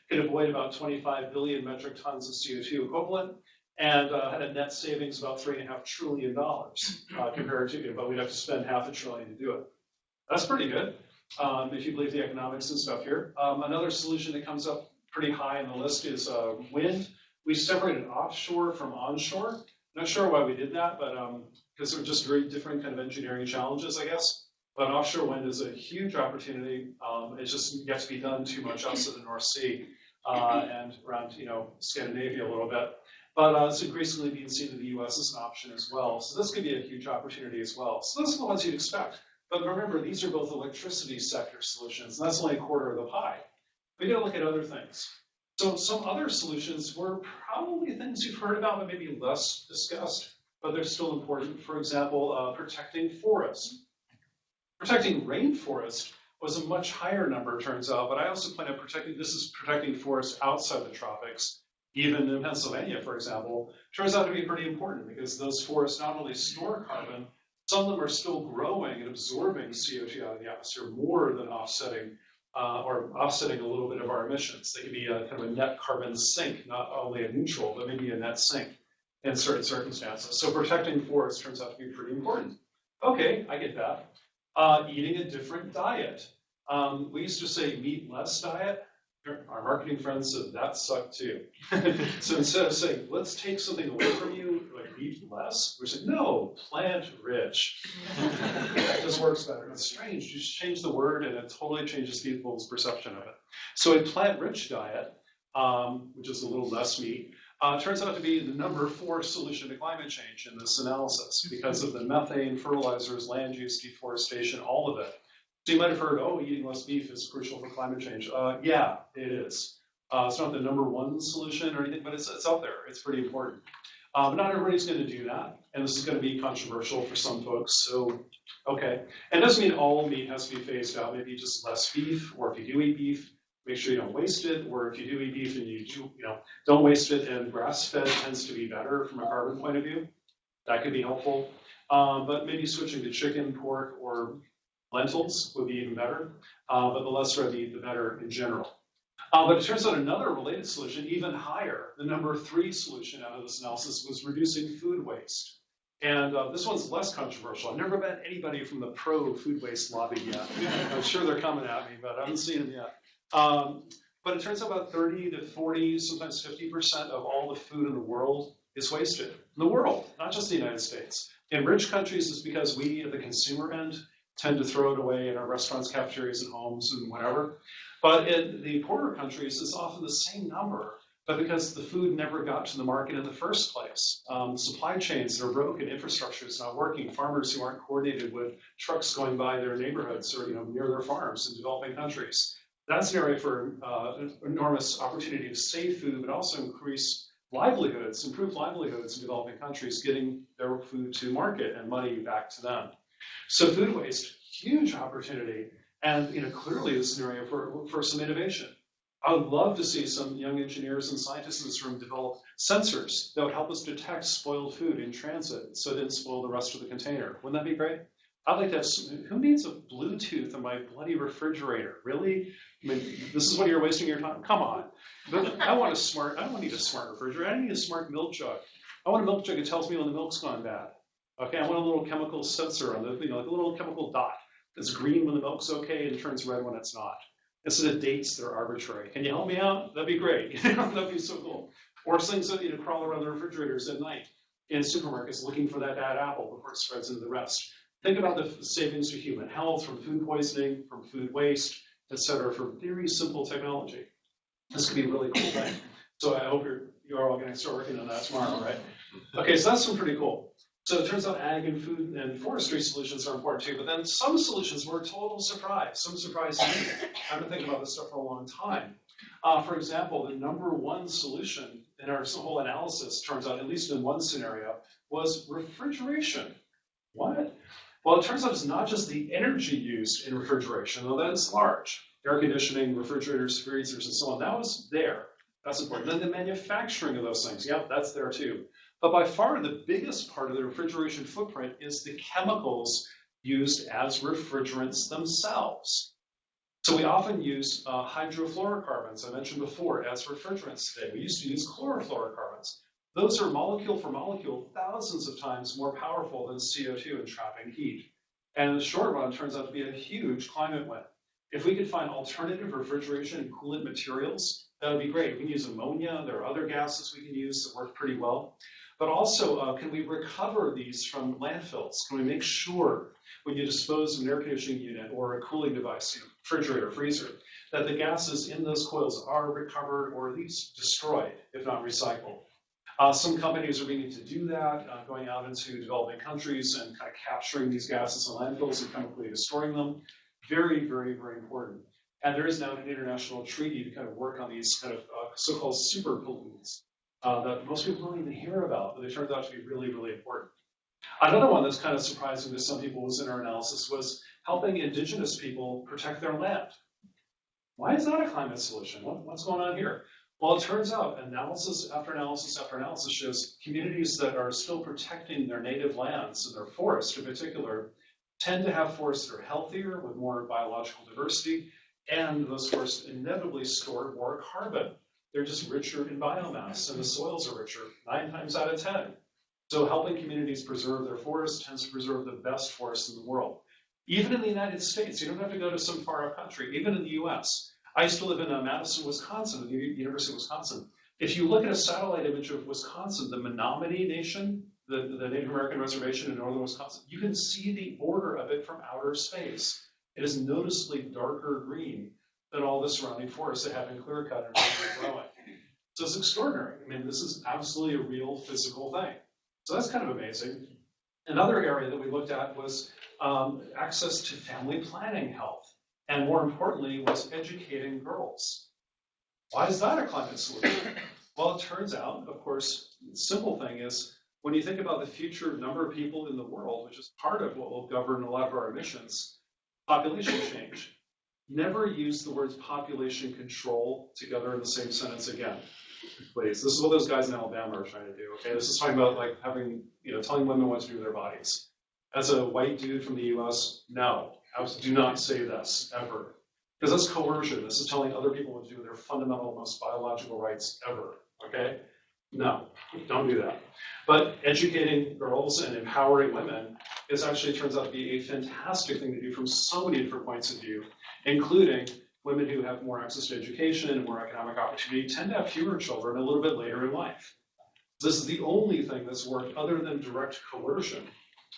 Could avoid about 25 billion metric tons of CO2 equivalent, and had a net savings about $3.5 trillion compared to, but we'd have to spend $500 billion to do it. That's pretty good. If you believe the economics and stuff here. Another solution that comes up pretty high on the list is wind. We separated offshore from onshore. Not sure why we did that, but because they're just very different kind of engineering challenges, I guess. But offshore wind is a huge opportunity. It's just yet to be done too much outside the North Sea and around Scandinavia a little bit. But it's increasingly being seen in the U.S. as an option as well. So this could be a huge opportunity as well. So those are the ones you'd expect. But remember, these are both electricity sector solutions, and that's only a quarter of the pie. We got to look at other things. So some other solutions were probably things you've heard about, but maybe less discussed, but they're still important. For example, protecting forests. Protecting rainforest was a much higher number, it turns out, but I also plan on protecting forests outside the tropics. Even in Pennsylvania, for example, turns out to be pretty important because those forests not only store carbon, some of them are still growing and absorbing CO2 out of the atmosphere more than offsetting a little bit of our emissions. They can be a kind of a net carbon sink, not only a neutral, but maybe a net sink in certain circumstances. So protecting forests turns out to be pretty important. Okay, I get that. Eating a different diet. We used to say meat less diet. Our marketing friends said that sucked too. So instead of saying, let's take something away from you, like meat less, we said, no, plant rich. That just works better. It's strange. You just change the word and it totally changes people's perception of it. So a plant rich diet, which is a little less meat, turns out to be the number 4 solution to climate change in this analysis because of the methane, fertilizers, land use, deforestation, all of it. So you might have heard, eating less beef is crucial for climate change. Yeah, it is. It's not the number 1 solution or anything, but it's out there. It's pretty important. But not everybody's going to do that, and this is going to be controversial for some folks. So, okay. And it doesn't mean all meat has to be phased out. Maybe just less beef, or if you do eat beef, make sure you don't waste it. Or if you do eat beef and you don't waste it, and grass-fed tends to be better from a carbon point of view. That could be helpful. But maybe switching to chicken, pork, or Lentils would be even better, but the less red meat, the better in general. But it turns out another related solution, even higher, the number 3 solution out of this analysis was reducing food waste. And this one's less controversial. I've never met anybody from the pro-food waste lobby yet. I'm sure they're coming at me, but I haven't seen them yet. But it turns out about 30 to 40, sometimes 50% of all the food in the world is wasted. In the world, not just the United States. In rich countries, it's because we, at the consumer end, tend to throw it away in our restaurants, cafeterias, and homes, and whatever. But in the poorer countries, it's often the same number, but because the food never got to the market in the first place. Supply chains that are broken, infrastructure is not working, farmers who aren't coordinated with trucks going by their neighborhoods or near their farms in developing countries. That's an area for enormous opportunity to save food, but also increase livelihoods, improve livelihoods in developing countries, getting their food to market and money back to them. So food waste, huge opportunity, and clearly this is an area for some innovation. I would love to see some young engineers and scientists in this room develop sensors that would help us detect spoiled food in transit so it didn't spoil the rest of the container. Wouldn't that be great? I'd like to have who needs a Bluetooth in my bloody refrigerator? Really? I mean, this is what you're wasting your time? Come on. But I don't need a smart refrigerator. I need a smart milk jug. I want a milk jug that tells me when the milk's gone bad. Okay, I want a little chemical sensor on the, like a little chemical dot that's green when the milk's okay and turns red when it's not. Instead of dates that are arbitrary. Can you help me out? That'd be great. That'd be so cool. Or things that crawl around the refrigerators at night in supermarkets looking for that bad apple before it spreads into the rest. Think about the savings to human health from food poisoning, from food waste, et cetera, for very simple technology. This could be a really cool thing. So I hope you're all going to start working on that tomorrow, right? Okay, so that's pretty cool. So it turns out ag and food and forestry solutions are important too, but then some solutions were a total surprise. Some surprised me. I've been thinking about this stuff for a long time. For example, the number 1 solution in our whole analysis, turns out, at least in one scenario, was refrigeration. What? Well, it turns out it's not just the energy used in refrigeration, though that's large. Air conditioning, refrigerators, freezers, and so on. That was there. That's important. Then the manufacturing of those things. Yep, that's there too. But by far the biggest part of the refrigeration footprint is the chemicals used as refrigerants themselves. So we often use hydrofluorocarbons, I mentioned before, as refrigerants today. We used to use chlorofluorocarbons. Those are molecule for molecule thousands of times more powerful than CO2 in trapping heat. And in the short run, it turns out to be a huge climate win. If we could find alternative refrigeration and coolant materials, that would be great. We can use ammonia. There are other gases we can use that work pretty well. But also, can we recover these from landfills? Can we make sure when you dispose of an air conditioning unit or a cooling device, refrigerator, freezer, that the gases in those coils are recovered or at least destroyed, if not recycled? Some companies are beginning to do that, going out into developing countries and kind of capturing these gases in landfills and chemically destroying them. Very, very, very important. And there is now an international treaty to kind of work on these kind of so-called super pollutants that most people don't even hear about, but they turned out to be really, really important. Another one that's kind of surprising to some people was in our analysis was helping indigenous people protect their land. Why is that a climate solution? What's going on here? Well, it turns out analysis after analysis after analysis shows communities that are still protecting their native lands and their forests in particular tend to have forests that are healthier with more biological diversity, and those forests inevitably store more carbon. They're just richer in biomass, and the soils are richer 9 times out of 10. So helping communities preserve their forests tends to preserve the best forests in the world. Even in the United States, you don't have to go to some far-out country, even in the US. I used to live in Madison, Wisconsin, the University of Wisconsin. If you look at a satellite image of Wisconsin, the Menominee Nation, the Native American reservation in northern Wisconsin, you can see the border of it from outer space. It is noticeably darker green than all the surrounding forests that have been clear-cut and growing. So it's extraordinary. I mean, this is absolutely a real physical thing. So that's kind of amazing. Another area that we looked at was access to family planning health. And more importantly, was educating girls. Why is that a climate solution? Well, it turns out, of course, the simple thing is, when you think about the future number of people in the world, which is part of what will govern a lot of our emissions, population change. Never use the words population control together in the same sentence again, please. This is what those guys in Alabama are trying to do, okay? This is talking about like having, telling women what to do with their bodies. As a white dude from the US, no. Do not say this, ever. Because that's coercion. This is telling other people what to do with their fundamental, most biological rights ever, okay? No, don't do that. But educating girls and empowering women is actually turns out to be a fantastic thing to do from so many different points of view, including women who have more access to education and more economic opportunity tend to have fewer children a little bit later in life. This is the only thing that's worked other than direct coercion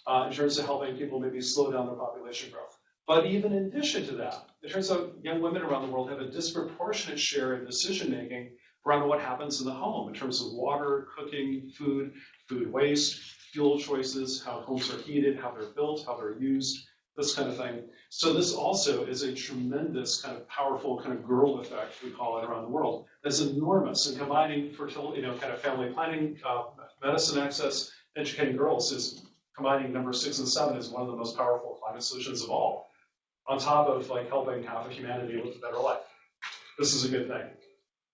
in terms of helping people maybe slow down their population growth. But even in addition to that, it turns out young women around the world have a disproportionate share in decision-making around what happens in the home in terms of water, cooking, food waste, fuel choices, how homes are heated, how they're built, how they're used, this kind of thing. So this also is a tremendous kind of powerful kind of girl effect, we call it, around the world. That's enormous. And combining fertility, kind of family planning, medicine access, educating girls is combining number 6 and 7 is one of the most powerful climate solutions of all, on top of like helping half of humanity live a better life. This is a good thing.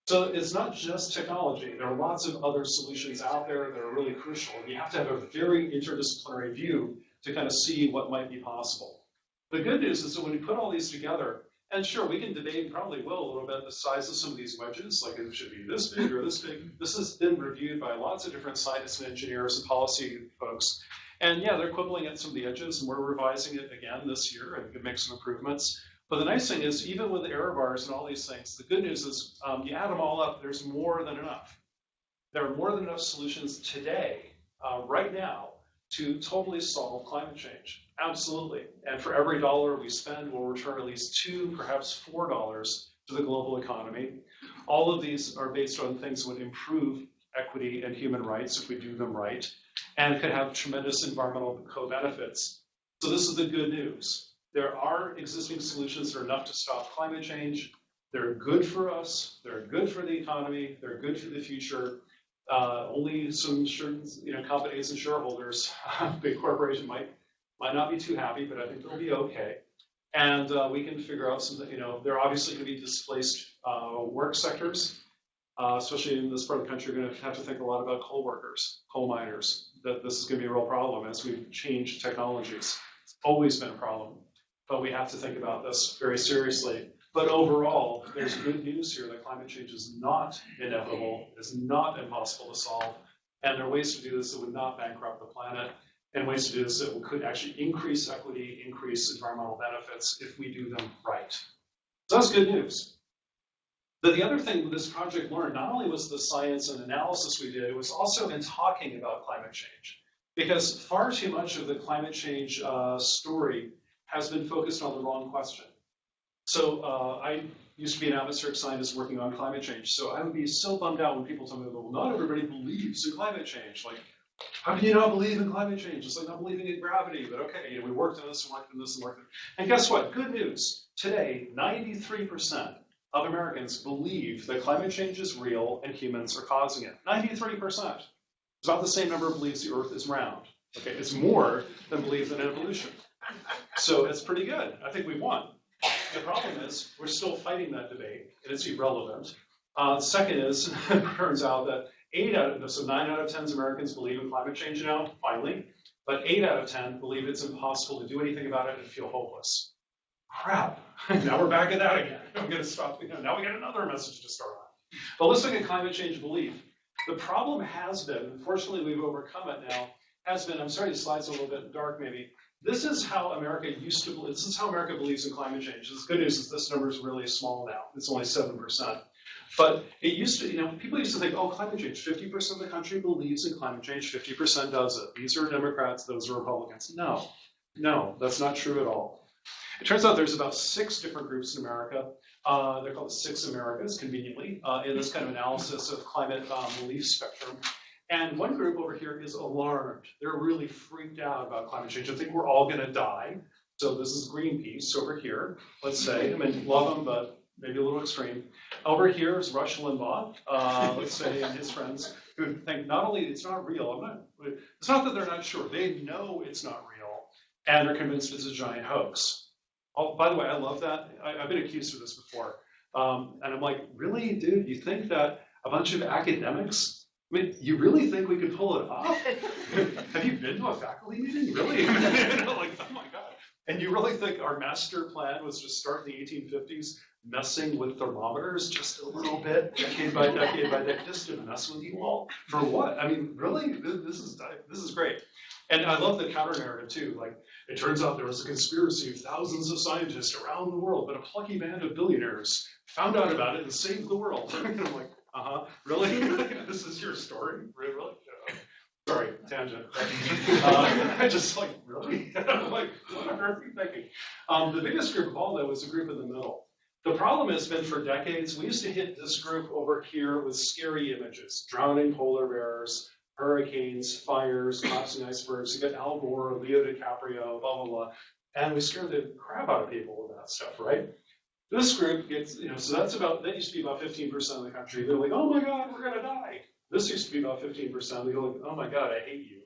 So it's not just technology. There are lots of other solutions out there that are really crucial. And you have to have a very interdisciplinary view to kind of see what might be possible. The good news is that when you put all these together, and sure, we can debate and probably will a little bit the size of some of these wedges, like it should be this big or this big. This has been reviewed by lots of different scientists and engineers and policy folks. And yeah, they're quibbling at some of the edges, and we're revising it again this year and can make some improvements. But the nice thing is, even with error bars and all these things, the good news is you add them all up, there's more than enough. There are more than enough solutions today, right now, to totally solve climate change. Absolutely. And for every dollar we spend, we'll return at least $2, perhaps $4 to the global economy. All of these are based on things that would improve equity and human rights if we do them right, and could have tremendous environmental co-benefits. So this is the good news. There are existing solutions that are enough to stop climate change. They're good for us. They're good for the economy. They're good for the future. Only some certain, companies and shareholders, big corporation might not be too happy, but I think they'll be okay. And we can figure out something. There obviously going to be displaced work sectors, especially in this part of the country. You're going to have to think a lot about coal workers, coal miners. That this is going to be a real problem as we change technologies. It's always been a problem. But we have to think about this very seriously. But overall, there's good news here that climate change is not inevitable, is not impossible to solve, and there are ways to do this that would not bankrupt the planet, and ways to do this that could actually increase equity, increase environmental benefits if we do them right. So that's good news. But the other thing this project learned, not only was the science and analysis we did, it was also in talking about climate change. Because far too much of the climate change story has been focused on the wrong question. So I used to be an atmospheric scientist working on climate change, so I would be so bummed out when people tell me, well, not everybody believes in climate change. Like, how can you not believe in climate change? It's like not believing in gravity, but okay, we worked on this and worked on this and worked on this. And guess what? Good news. Today, 93% of Americans believe that climate change is real and humans are causing it. 93%. It's about the same number believes the Earth is round. Okay, it's more than believe in evolution. So it's pretty good. I think we won. The problem is we're still fighting that debate, and it's irrelevant. Second is, it turns out that 9 out of 10 Americans believe in climate change now, finally, but 8 out of 10 believe it's impossible to do anything about it and feel hopeless. Crap, now we're back at that again. I'm gonna stop, now we got another message to start on. But let's look at climate change belief. The problem has been, fortunately we've overcome it now, has been, I'm sorry the slide's a little bit dark maybe, this is how America used to believe, this is how America believes in climate change. The good news is this number is really small now. It's only 7%. But it used to, people used to think, oh, climate change, 50% of the country believes in climate change, 50% does it. These are Democrats, those are Republicans. No, that's not true at all. It turns out there's about 6 different groups in America. They're called the 6 Americas, conveniently, in this kind of analysis of climate belief spectrum. And one group over here is alarmed. They're really freaked out about climate change. I think we're all going to die. So this is Greenpeace over here, let's say. I mean, love them, but maybe a little extreme. Over here is Rush Limbaugh, let's say, and his friends, who think not only it's not real, it's not that they're not sure. They know it's not real, and they're convinced it's a giant hoax. Oh, by the way, I love that. I've been accused of this before. And I'm like, really, dude, you think that a bunch of academics, you really think we could pull it off? Have you been to a faculty meeting? Really? Like, oh my God. And you really think our master plan was to start in the 1850s messing with thermometers just a little bit, decade by decade by decade, just to mess with you all? For what? I mean, really? This is great. And I love the counter narrative too. Like, it turns out there was a conspiracy of thousands of scientists around the world, but a plucky band of billionaires found out about it and saved the world. And I'm like, really? This is your story? Really? Sorry, tangent. I just like, really? I'm like, what on earth are you thinking? The biggest group of all, though, was the group in the middle. The problem has been for decades, we used to hit this group over here with scary images, drowning polar bears, hurricanes, fires, collapsing icebergs. You get Al Gore, Leo DiCaprio, blah, blah, blah. And we scared the crap out of people with that stuff, right? This group gets, so that used to be about 15% of the country. They're like, oh my God, we're gonna die. This used to be about 15%. They go like, oh my God, I hate you.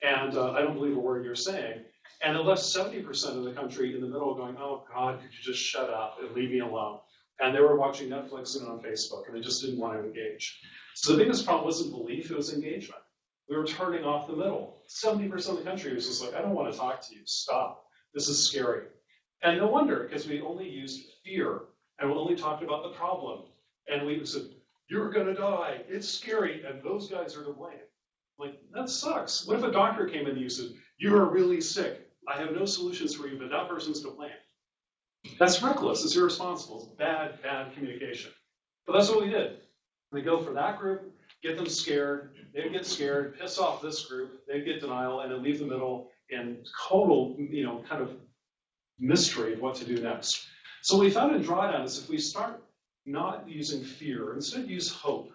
And I don't believe a word you're saying. And it left 70% of the country in the middle going, oh God, could you just shut up and leave me alone? And they were watching Netflix and on Facebook, and they just didn't want to engage. So the biggest problem wasn't belief, it was engagement. We were turning off the middle. 70% of the country was just like, I don't want to talk to you, stop. This is scary. And no wonder, because we only used fear, and we only talked about the problem. And we said, you're gonna die, it's scary, and those guys are to blame. Like, that sucks. What if a doctor came in and you said, you are really sick, I have no solutions for you, but that person's to blame? That's reckless, it's irresponsible, it's bad, bad communication. But that's what we did. We go for that group, get them scared, they'd get scared, piss off this group, they'd get denial, and then leave the middle in total, kind of mystery of what to do next. So what we found in Drawdown is if we start not using fear, instead use hope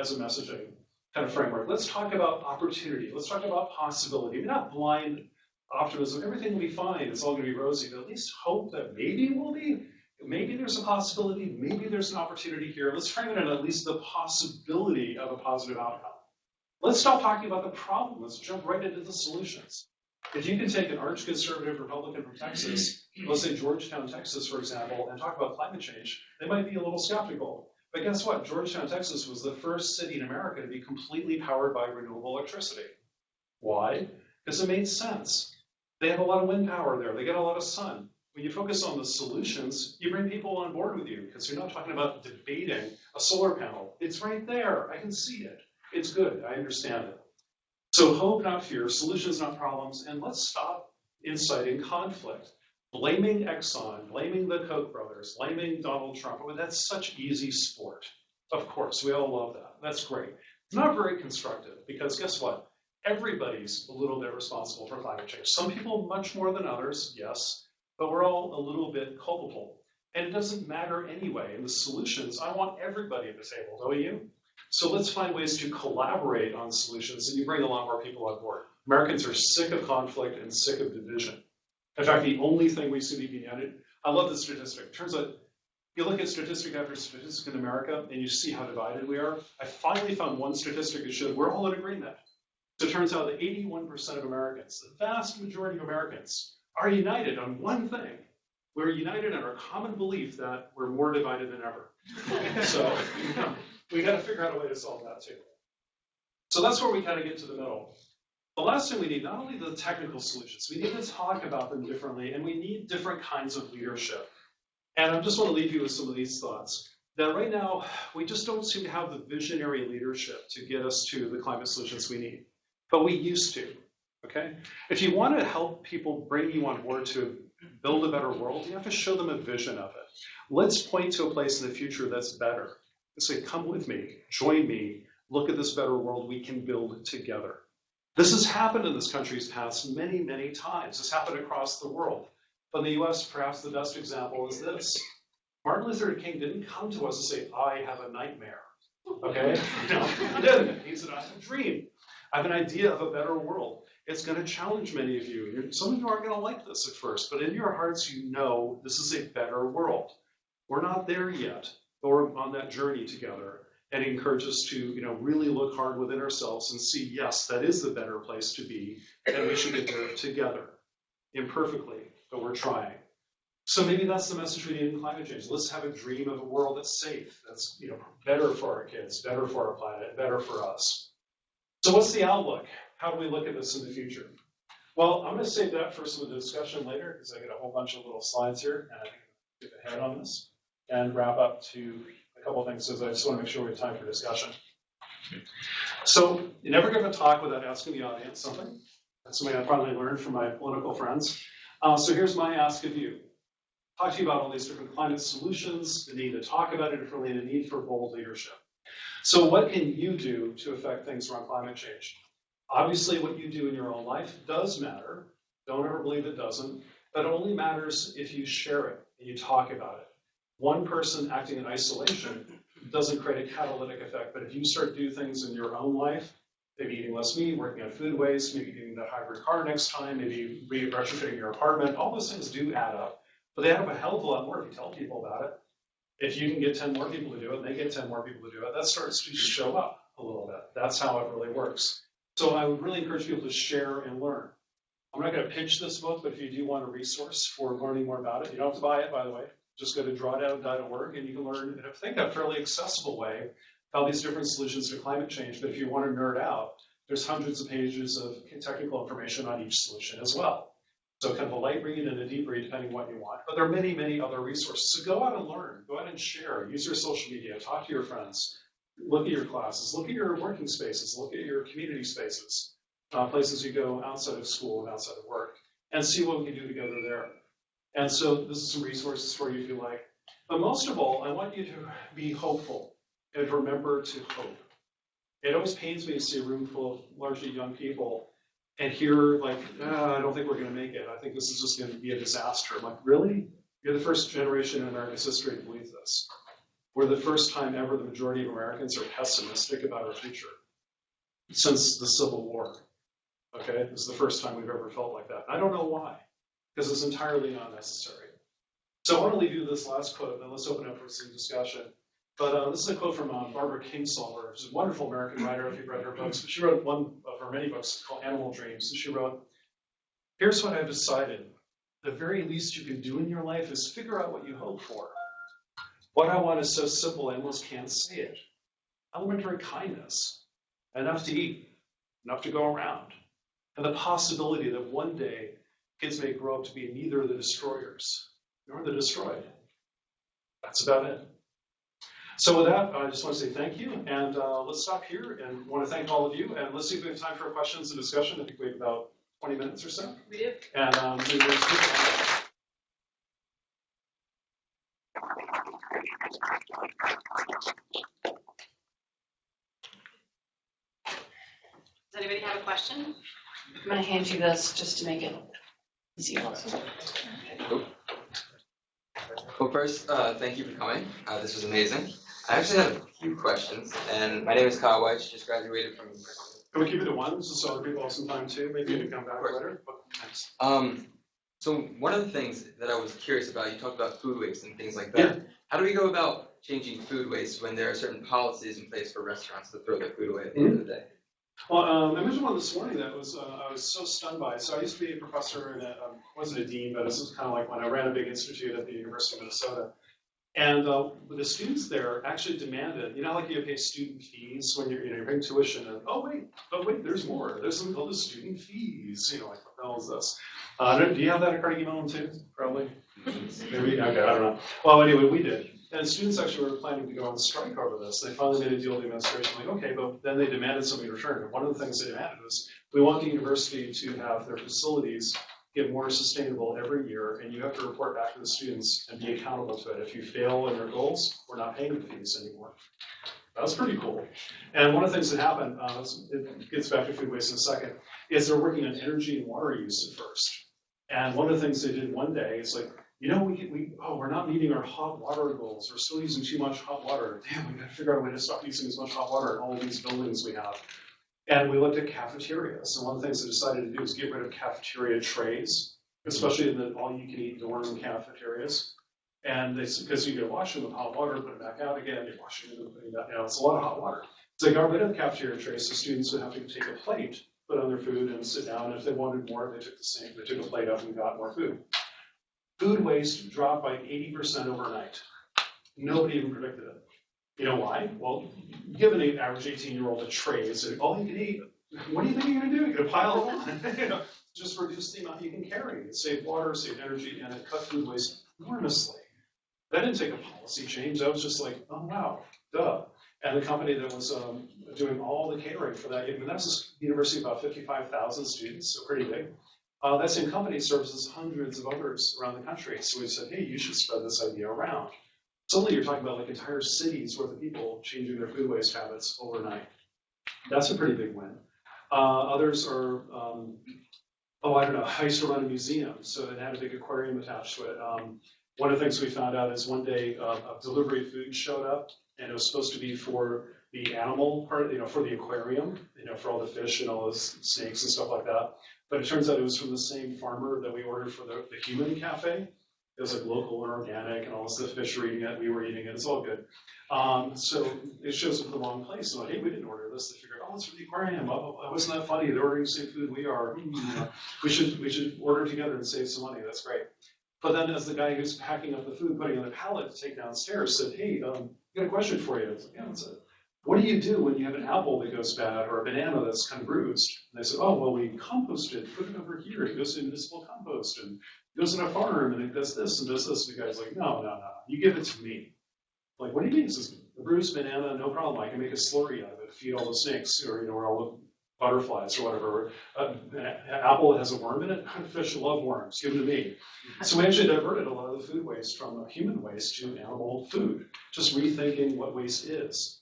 as a messaging kind of framework. Let's talk about opportunity. Let's talk about possibility. We're not blind optimism. Everything will be fine. It's all going to be rosy. But at least hope that maybe we'll be. Maybe there's a possibility. Maybe there's an opportunity here. Let's frame it in at least the possibility of a positive outcome. Let's stop talking about the problem. Let's jump right into the solutions. If you can take an arch-conservative Republican from Texas, let's say Georgetown, Texas, for example, and talk about climate change, they might be a little skeptical. But guess what? Georgetown, Texas was the first city in America to be completely powered by renewable electricity. Why? Because it made sense. They have a lot of wind power there. They get a lot of sun. When you focus on the solutions, you bring people on board with you because you're not talking about debating a solar panel. It's right there. I can see it. It's good. I understand it. So hope, not fear, solutions, not problems, and let's stop inciting conflict. Blaming Exxon, blaming the Koch brothers, blaming Donald Trump, that's such easy sport. Of course, we all love that. That's great. It's not very constructive because guess what? Everybody's a little bit responsible for climate change. Some people much more than others, yes, but we're all a little bit culpable. And it doesn't matter anyway. In the solutions, I want everybody at the table, don't you? So let's find ways to collaborate on solutions, and you bring a lot more people on board. Americans are sick of conflict and sick of division. In fact, the only thing we seem to be united, I love the statistic. Turns out, you look at statistic after statistic in America, and you see how divided we are. I finally found one statistic that showed we're all in agreement. So it turns out that 81% of Americans, the vast majority of Americans, are united on one thing. We're united in our common belief that we're more divided than ever. So, we got to figure out a way to solve that too. So that's where we kind of get to the middle. The last thing we need, not only the technical solutions, we need to talk about them differently, and we need different kinds of leadership. And I just want to leave you with some of these thoughts. That right now, we just don't seem to have the visionary leadership to get us to the climate solutions we need. But we used to, okay? If you want to help people bring you on board to build a better world, you have to show them a vision of it. Let's point to a place in the future that's better. Say, come with me, join me, look at this better world we can build together. This has happened in this country's past many, many times. It's happened across the world. But in the US, perhaps the best example is this. Martin Luther King didn't come to us and say, I have a nightmare, okay? No, he didn't. He said, I have a dream. I have an idea of a better world. It's going to challenge many of you. Some of you aren't going to like this at first, but in your hearts, you know this is a better world. We're not there yet. But we're on that journey together, and encourage us to, really look hard within ourselves and see, yes, that is the better place to be, and we should get there together, imperfectly, but we're trying. So maybe that's the message we need in climate change. Let's have a dream of a world that's safe, that's better for our kids, better for our planet, better for us. So what's the outlook? How do we look at this in the future? Well, I'm going to save that for some of the discussion later because I got a whole bunch of little slides here, and I think I'm going to skip ahead on this and wrap up to a couple of things because I just want to make sure we have time for discussion. So you never give a talk without asking the audience something. That's something I finally learned from my political friends. So here's my ask of you. Talk to you about all these different climate solutions, the need to talk about it differently, and the need for bold leadership. So what can you do to affect things around climate change? Obviously, what you do in your own life does matter. Don't ever believe it doesn't. But it only matters if you share it and you talk about it. One person acting in isolation doesn't create a catalytic effect. But if you start to do things in your own life, maybe eating less meat, working on food waste, maybe getting that hybrid car next time, maybe retrofitting your apartment, all those things do add up. But they add up a hell of a lot more if you tell people about it. If you can get 10 more people to do it, and they get 10 more people to do it, that starts to show up a little bit. That's how it really works. So I would really encourage people to share and learn. I'm not going to pitch this book, but if you do want a resource for learning more about it, you don't have to buy it, by the way. Just go to drawdown.org and you can learn, in I think, a fairly accessible way about these different solutions to climate change. But if you want to nerd out, there's hundreds of pages of technical information on each solution as well. So kind of a light read and a deep read, depending on what you want. But there are many, many other resources. So go out and learn. Go out and share. Use your social media. Talk to your friends. Look at your classes. Look at your working spaces. Look at your community spaces, places you go outside of school and outside of work, and see what we can do together there. And so this is some resources for you if you like. But most of all, I want you to be hopeful and remember to hope. It always pains me to see a room full of largely young people and hear like, I don't think we're going to make it. I think this is just going to be a disaster. I'm like, really? You're the first generation in America's history to believe this. We're the first time ever the majority of Americans are pessimistic about our future since the Civil War. Okay, this is the first time we've ever felt like that. I don't know why, because it's entirely not necessary. So I want to leave you with this last quote, and then let's open up for some discussion. But this is a quote from Barbara Kingsolver. She's a wonderful American writer, if you've read her books. But she wrote one of her many books called Animal Dreams. And she wrote, here's what I've decided. The very least you can do in your life is figure out what you hope for. What I want is so simple I almost can't say it. Elementary kindness, enough to eat, enough to go around, and the possibility that one day kids may grow up to be neither the destroyers nor the destroyed. That's about it. So with that, I just want to say thank you, and let's stop here, and want to thank all of you, and let's see if we have time for questions and discussion. I think we have about 20 minutes or so. We do. And maybe we'll speak. Does anybody have a question? I'm going to hand you this just to make it easier. Well, first, thank you for coming. This was amazing. I actually have a few questions, and my name is Kyle White. Just graduated from university. Can we keep it to one, just so other people have some time too? Maybe you can come back later. Thanks. So one of the things that I was curious about, you talked about food waste and things like that. Yeah. How do we go about changing food waste when there are certain policies in place for restaurants to throw their food away at the end of the day? Well, I mentioned one this morning that was I was so stunned by. So I used to be a professor, and wasn't a dean, but this was kind of like when I ran a big institute at the University of Minnesota. And the students there actually demanded, like you pay student fees when you're paying tuition, and but wait, there's more. There's something called the student fees. Like what the hell is this? Do you have that at Carnegie Mellon too? Probably. Maybe. Okay, I don't know. Well, anyway, we did. And students actually were planning to go on strike over this. They finally made a deal with the administration, like, okay, but then they demanded something in return. And one of the things they demanded was, we want the university to have their facilities get more sustainable every year, and you have to report back to the students and be accountable to it. If you fail in your goals, we're not paying the fees anymore. That was pretty cool. And one of the things that happened, it gets back to food waste in a second, is they're working on energy and water use at first. And one of the things they did one day is like, we're not meeting our hot water goals. We're still using too much hot water. Damn, we got to figure out a way to stop using as much hot water in all of these buildings we have. And we looked at cafeterias. And one of the things they decided to do is get rid of cafeteria trays, especially in the all-you-can-eat dorm cafeterias. And because you can wash them with hot water, put it back out again, you're washing them and putting it back out. It's a lot of hot water. So they got rid of the cafeteria trays, so students would have to take a plate, put on their food, and sit down. And if they wanted more, they took the same. They took a plate up and got more food. Food waste dropped by 80% overnight. Nobody even predicted it. You know why? Well, give an average 18-year-old a tray and say, all you can eat, what do you think you're going to do? You're going to pile it on. just reduce the amount you can carry. It saved water, saved energy, and it cut food waste enormously. That didn't take a policy change. That was just like, oh wow, duh. And the company that was doing all the catering for that, that was a university of about 55,000 students, so pretty big. That same company services hundreds of others around the country. So we said, hey, you should spread this idea around. Suddenly you're talking about like entire cities worth of people changing their food waste habits overnight. That's a pretty big win. Others are, I don't know, I used to run a museum, so it had a big aquarium attached to it. One of the things we found out is one day a delivery of food showed up, and it was supposed to be for the animal part, for the aquarium, for all the fish and all those snakes and stuff like that. But it turns out it was from the same farmer that we ordered for the human cafe. It was like local and organic, and all the fish were eating it, we were eating it, it's all good. So it shows up in the wrong place. So like, hey, we didn't order this. They figured, it's for the aquarium. Oh, wasn't that funny? They're ordering the same food we are. We should order together and save some money. That's great. But then as the guy who's packing up the food, putting on a pallet to take downstairs, said, hey, got a question for you. I was like, yeah, what's it? What do you do when you have an apple that goes bad or a banana that's kind of bruised? And they said, we compost it, put it over here. It goes to municipal compost and it goes in a farm and it does this and does this. And the guy's like, no. You give it to me. Like, what do you mean? He says, a bruised banana, no problem. I can make a slurry out of it, feed all the snakes or all the butterflies or whatever. An apple that has a worm in it, fish love worms. Give it to me. So we actually diverted a lot of the food waste from human waste to animal food, just rethinking what waste is.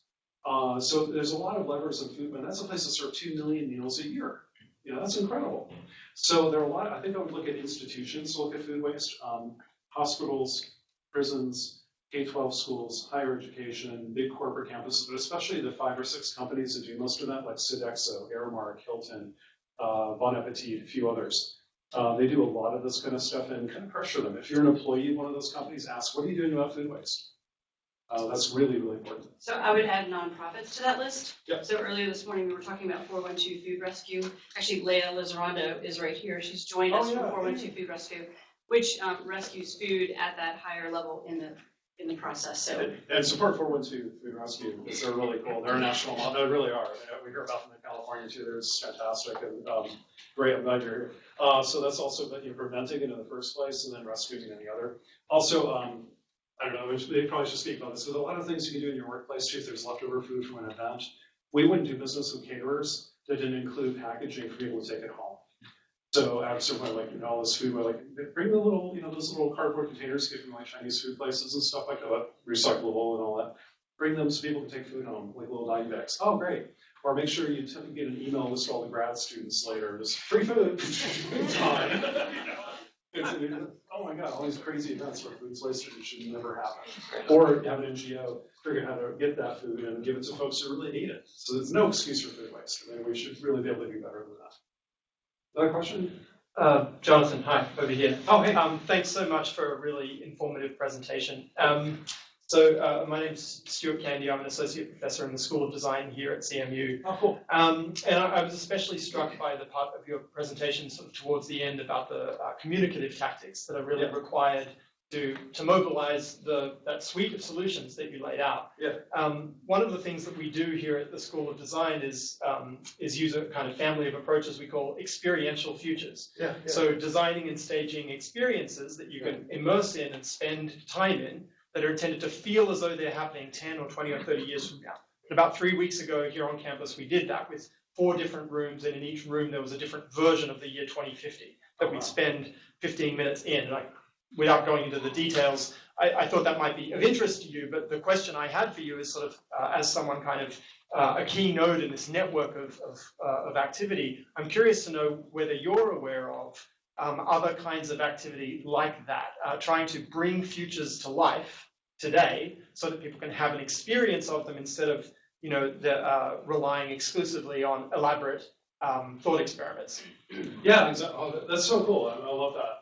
So there's a lot of levers in food, and that's a place that serves 2 million meals a year. That's incredible. So there are a lot. I think I would look at institutions to look at food waste, hospitals, prisons, K-12 schools, higher education, big corporate campuses, but especially the 5 or 6 companies that do most of that, like Sodexo, Aramark, Hilton, Bon Appetit, a few others. They do a lot of this kind of stuff and kind of pressure them. If you're an employee of one of those companies, ask, what are you doing about food waste? That's really, really important. So I would add nonprofits to that list. Yep. So earlier this morning, we were talking about 412 Food Rescue. Actually, Leah Lizarando is right here. She's joined us from 412 Food Rescue, which rescues food at that higher level in the process. So and support 412 Food Rescue, because they're really cool. They're a national model. They really are. We hear about them in California too. They're just fantastic and great. I'm glad you're here. So that's also that you're preventing it in the first place and then rescuing any other. Also, I don't know, they probably should speak about this. There's a lot of things you can do in your workplace too if there's leftover food from an event. We wouldn't do business with caterers that didn't include packaging for people to take it home. So at some point, all this food, bring the little, those little cardboard containers given like Chinese food places and stuff like that, recyclable and all that. Bring them so people can take food home, like little dime bags. Oh, great. Or make sure you get an email list to all the grad students later. Just free food. Time. Oh my God, all these crazy events where food's wasted, it should never happen. Or have an NGO figure out how to get that food and give it to folks who really need it. So there's no excuse for food waste. We should really be able to do better than that. Another question? Jonathan, hi, over here. Oh, hey. Thanks so much for a really informative presentation. My name's Stuart Candy. I'm an associate professor in the School of Design here at CMU. Oh, cool. And I was especially struck by the part of your presentation sort of towards the end about the communicative tactics that are really required to mobilize that suite of solutions that you laid out. Yeah. One of the things that we do here at the School of Design is use a kind of family of approaches we call experiential futures. Yeah. So designing and staging experiences that you can immerse in and spend time in that are intended to feel as though they're happening 10 or 20 or 30 years from now. And about 3 weeks ago here on campus, we did that with 4 different rooms, and in each room there was a different version of the year 2050 that we'd spend 15 minutes in. Without going into the details, I thought that might be of interest to you, but the question I had for you is sort of, as someone kind of a key node in this network of activity, I'm curious to know whether you're aware of other kinds of activity like that, trying to bring futures to life today so that people can have an experience of them instead of, relying exclusively on elaborate thought experiments. Yeah, exactly. Oh, that's so cool. I love that.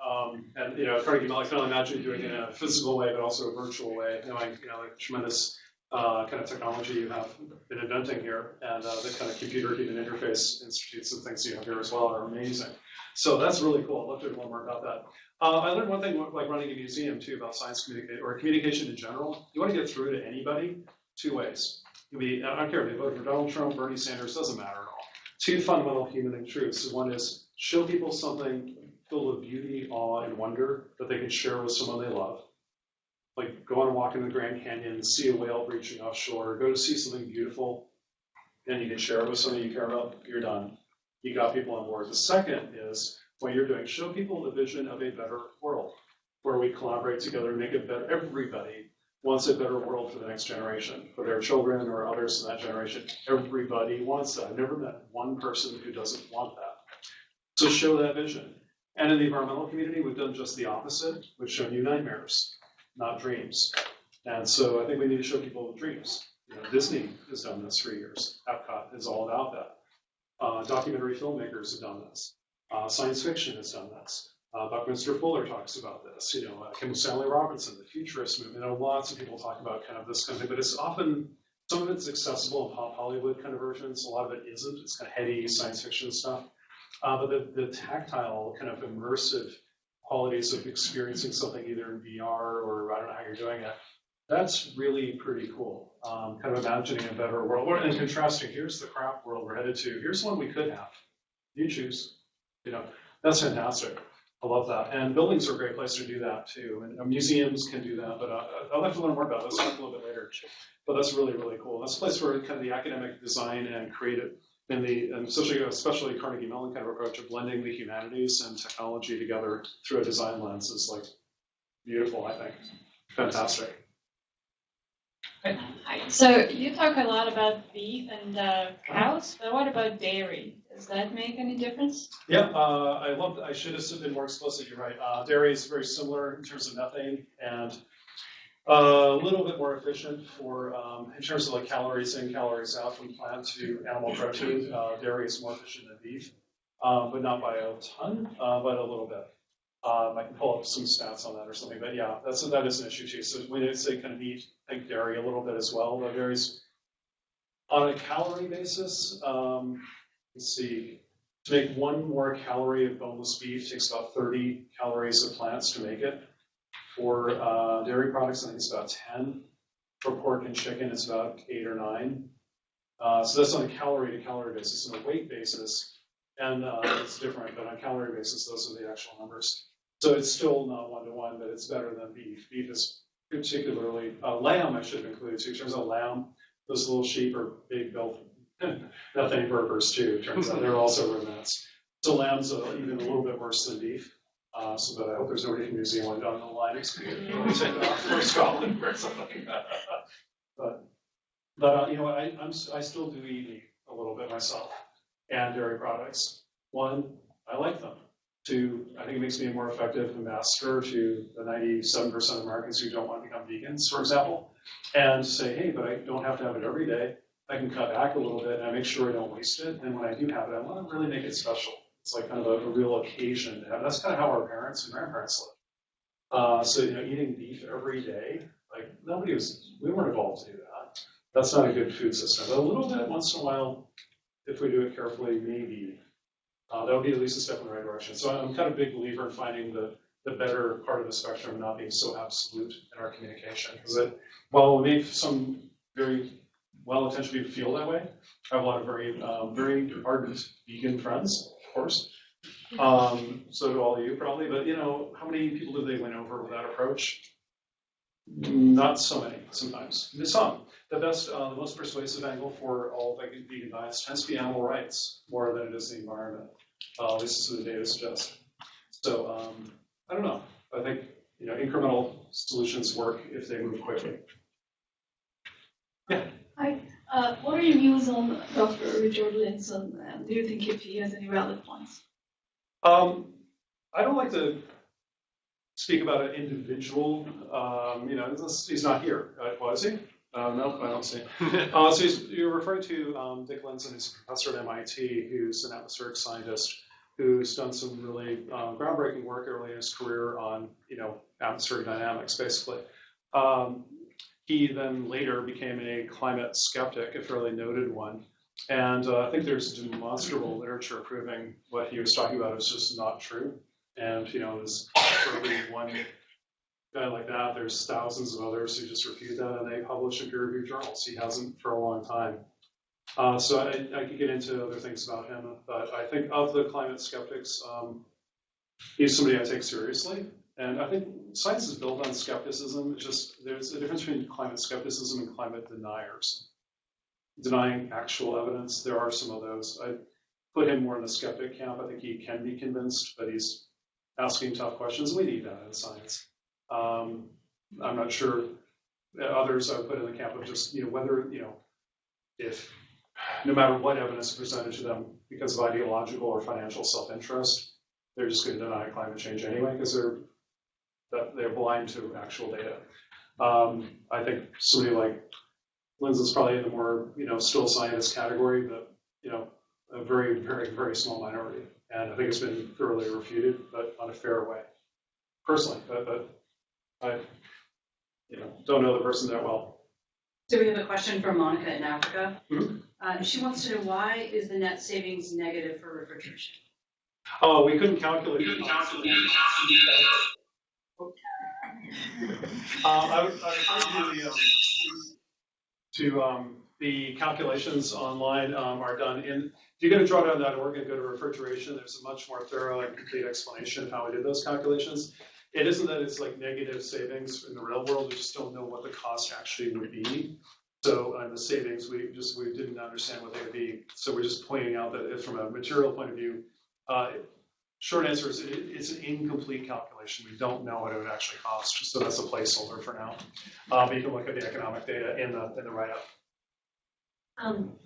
And Carnegie Mellon, I can only imagine doing it in a physical way, but also a virtual way. Like tremendous kind of technology you have been inventing here, and the kind of computer human interface institutes and things you have here as well are amazing. So that's really cool. I'd love to learn more about that. I learned one thing, like running a museum too, about science communication or communication in general. You want to get through to anybody 2 ways. I don't care if they vote for Donald Trump, Bernie Sanders, doesn't matter at all. 2 fundamental human truths. One is show people something full of beauty, awe, and wonder that they can share with someone they love. Like go on a walk in the Grand Canyon, see a whale breaching offshore, go to see something beautiful, and you can share it with someone you care about, you're done. You got people on board. The second is what you're doing. Show people the vision of a better world where we collaborate together and make it better. Everybody wants a better world for the next generation, for their children or others in that generation. Everybody wants that. I've never met one person who doesn't want that. So show that vision. And in the environmental community, we've done just the opposite. We've shown you nightmares, not dreams. And so I think we need to show people dreams. You know, Disney has done this for years. Epcot is all about that. Documentary filmmakers have done this. Science fiction has done this. Buckminster Fuller talks about this. You know, Kim Stanley Robinson, the futurist movement. You know, lots of people talk about kind of this kind of thing, but it's often, some of it's accessible in pop Hollywood kind of versions. A lot of it isn't. It's kind of heady science fiction stuff. But the tactile kind of immersive qualities of experiencing something either in VR or I don't know how you're doing it, that's really pretty cool. Kind of imagining a better world. And contrasting, here's the crap world we're headed to. Here's one we could have. You choose. You know, that's fantastic. I love that. And buildings are a great place to do that too. And museums can do that, but I'll have to learn more about this a little bit later. But that's really, really cool. That's a place where kind of the academic design and creative, and especially Carnegie Mellon kind of approach of blending the humanities and technology together through a design lens is like beautiful, I think. Fantastic. Hi. So you talk a lot about beef and cows, but what about dairy? Does that make any difference? Yeah, I should have been more explicit, you're right. Dairy is very similar in terms of methane and a little bit more efficient for, in terms of like calories in, calories out from plant to animal protein. Dairy is more efficient than beef, but not by a ton, but a little bit. I can pull up some stats on that or something, but yeah, that is an issue too. So when I say kind of meat, think dairy a little bit as well. But dairy's on a calorie basis. Let's see. To make one more calorie of boneless beef takes about 30 calories of plants to make it. For dairy products, I think it's about 10. For pork and chicken, it's about 8 or 9. So that's on a calorie to calorie basis. On a weight basis, and it's different, but on a calorie basis, those are the actual numbers. So it's still not 1-to-1, but it's better than beef. Beef is particularly, lamb I should have included too. In terms of lamb, those little sheep are big built methane burpers too. Turns out they're also ruminants. So lamb's even a little bit worse than beef. But I hope there's nobody from New Zealand on the line or Scotland or something. But you know what? I still do eat meat a little bit myself and dairy products. One, I like them. Two, I think it makes me a more effective ambassador to the 97% of Americans who don't want to become vegans, for example, and say, hey, but I don't have to have it every day. I can cut back a little bit and I make sure I don't waste it. And when I do have it, I want to really make it special. It's like kind of a real occasion to have. That's kind of how our parents and grandparents lived. So, you know, eating beef every day, like we weren't evolved to do that. That's not a good food system. But a little bit once in a while, if we do it carefully, maybe. That would be at least a step in the right direction. So I'm kind of a big believer in finding the better part of the spectrum, not being so absolute in our communication. Because while we make some very well-intentioned people feel that way, I have a lot of very ardent vegan friends, of course. So do all of you probably. But you know, how many people do they win over with that approach? Not so many. Sometimes. Some. The most persuasive angle for all vegan diets tends to be animal rights more than it is the environment. At least this is what the data suggests. So I don't know. I think incremental solutions work if they move quickly. Yeah. Hi. What are your views on Dr. Richard Lindzen, and do you think if he has any valid points? I don't like to speak about an individual. He's not here. Was he? No, I don't see. So you're referring to Dick Lindzen, who's a professor at MIT, who's an atmospheric scientist who's done some really groundbreaking work early in his career on, atmospheric dynamics, basically. He then later became a climate skeptic, a fairly noted one. And I think there's demonstrable literature proving what he was talking about is just not true. And, there's certainly one guy like that. There's thousands of others who just refute that, and they publish in peer-reviewed journals. He hasn't for a long time. So I could get into other things about him, but I think of the climate skeptics, he's somebody I take seriously. And I think science is built on skepticism. It's just there's a difference between climate skepticism and climate deniers. Denying actual evidence, there are some of those. I put him more in the skeptic camp. I think he can be convinced, but he's asking tough questions. We need that in science. I'm not sure. Others I would put in the camp of just, whether, if no matter what evidence is presented to them because of ideological or financial self-interest, they're just going to deny climate change anyway because they're blind to actual data. I think somebody like Lindsay's probably in the more, still scientist category, but, a very, very, very small minority. And I think it's been thoroughly refuted, but on a fair way. Personally, but I, don't know the person that well. So we have a question from Monica in Africa. Mm-hmm. She wants to know, why is the net savings negative for refrigeration? Oh, we couldn't calculate it. I would encourage you the calculations online are done in. If you go to drawdown.org and go to refrigeration, there's a much more thorough and complete explanation of how we did those calculations. It isn't that it's like negative savings in the real world. We just don't know what the cost actually would be. So on the savings, we didn't understand what they would be. So we're just pointing out that from a material point of view, short answer is it's an incomplete calculation. We don't know what it would actually cost. So that's a placeholder for now. But you can look at the economic data in the write-up.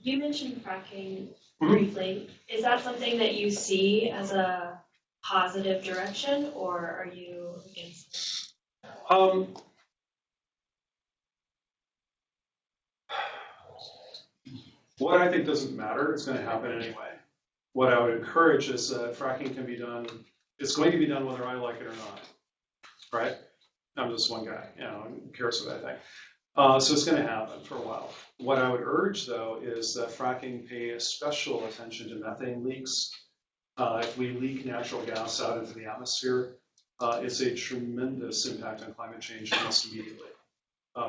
You mentioned fracking briefly. Is that something that you see as a positive direction, or are you against it? What I think doesn't matter. It's going to happen anyway. What I would encourage is that fracking can be done. It's going to be done whether I like it or not, right? I'm just one guy, who cares what I think. So it's going to happen for a while. What I would urge, though, is that fracking pay special attention to methane leaks. If we leak natural gas out into the atmosphere, it's a tremendous impact on climate change almost immediately.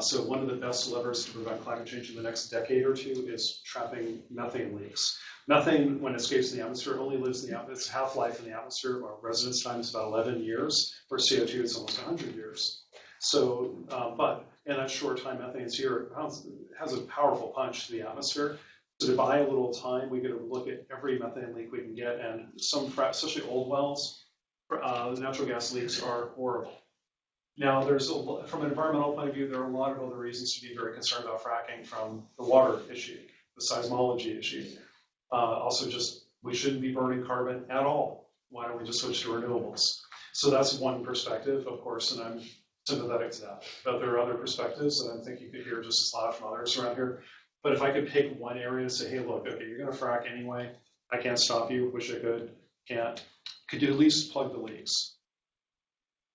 So one of the best levers to prevent climate change in the next decade or two is trapping methane leaks. Methane, when it escapes the atmosphere, only lives in the atmosphere. Its half-life in the atmosphere, or residence time, is about 11 years, where CO2 is almost 100 years. So, but in that short time, methane's here, has a powerful punch to the atmosphere. So to buy a little time, we get to look at every methane leak we can get, and some, especially old wells, the natural gas leaks are horrible. Now, from an environmental point of view, there are a lot of other reasons to be very concerned about fracking, from the water issue, the seismology issue. Also, just we shouldn't be burning carbon at all. Why don't we just switch to renewables? So that's one perspective, of course, and I'm sympathetic to that. But there are other perspectives, and I think you could hear just as loud from others around here. But if I could pick one area and say, hey, look, okay, you're going to frack anyway. I can't stop you. Wish I could. Can't. Could you at least plug the leaks?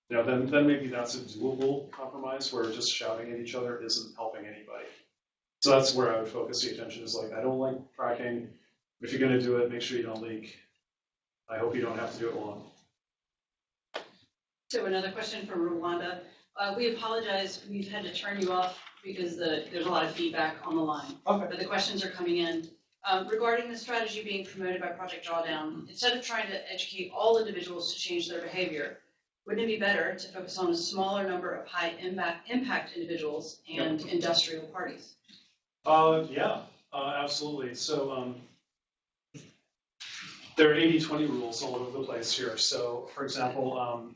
Then maybe that's a doable compromise where just shouting at each other isn't helping anybody. So that's where I would focus the attention, is like, I don't like fracking. If you're going to do it, make sure you don't leak. I hope you don't have to do it alone. So another question from Rwanda. We apologize, we've had to turn you off because there's a lot of feedback on the line. Okay. But the questions are coming in. Regarding the strategy being promoted by Project Drawdown, instead of trying to educate all individuals to change their behavior, wouldn't it be better to focus on a smaller number of high impact individuals and industrial parties? Yeah, absolutely. So there are 80-20 rules all over the place here. So, for example,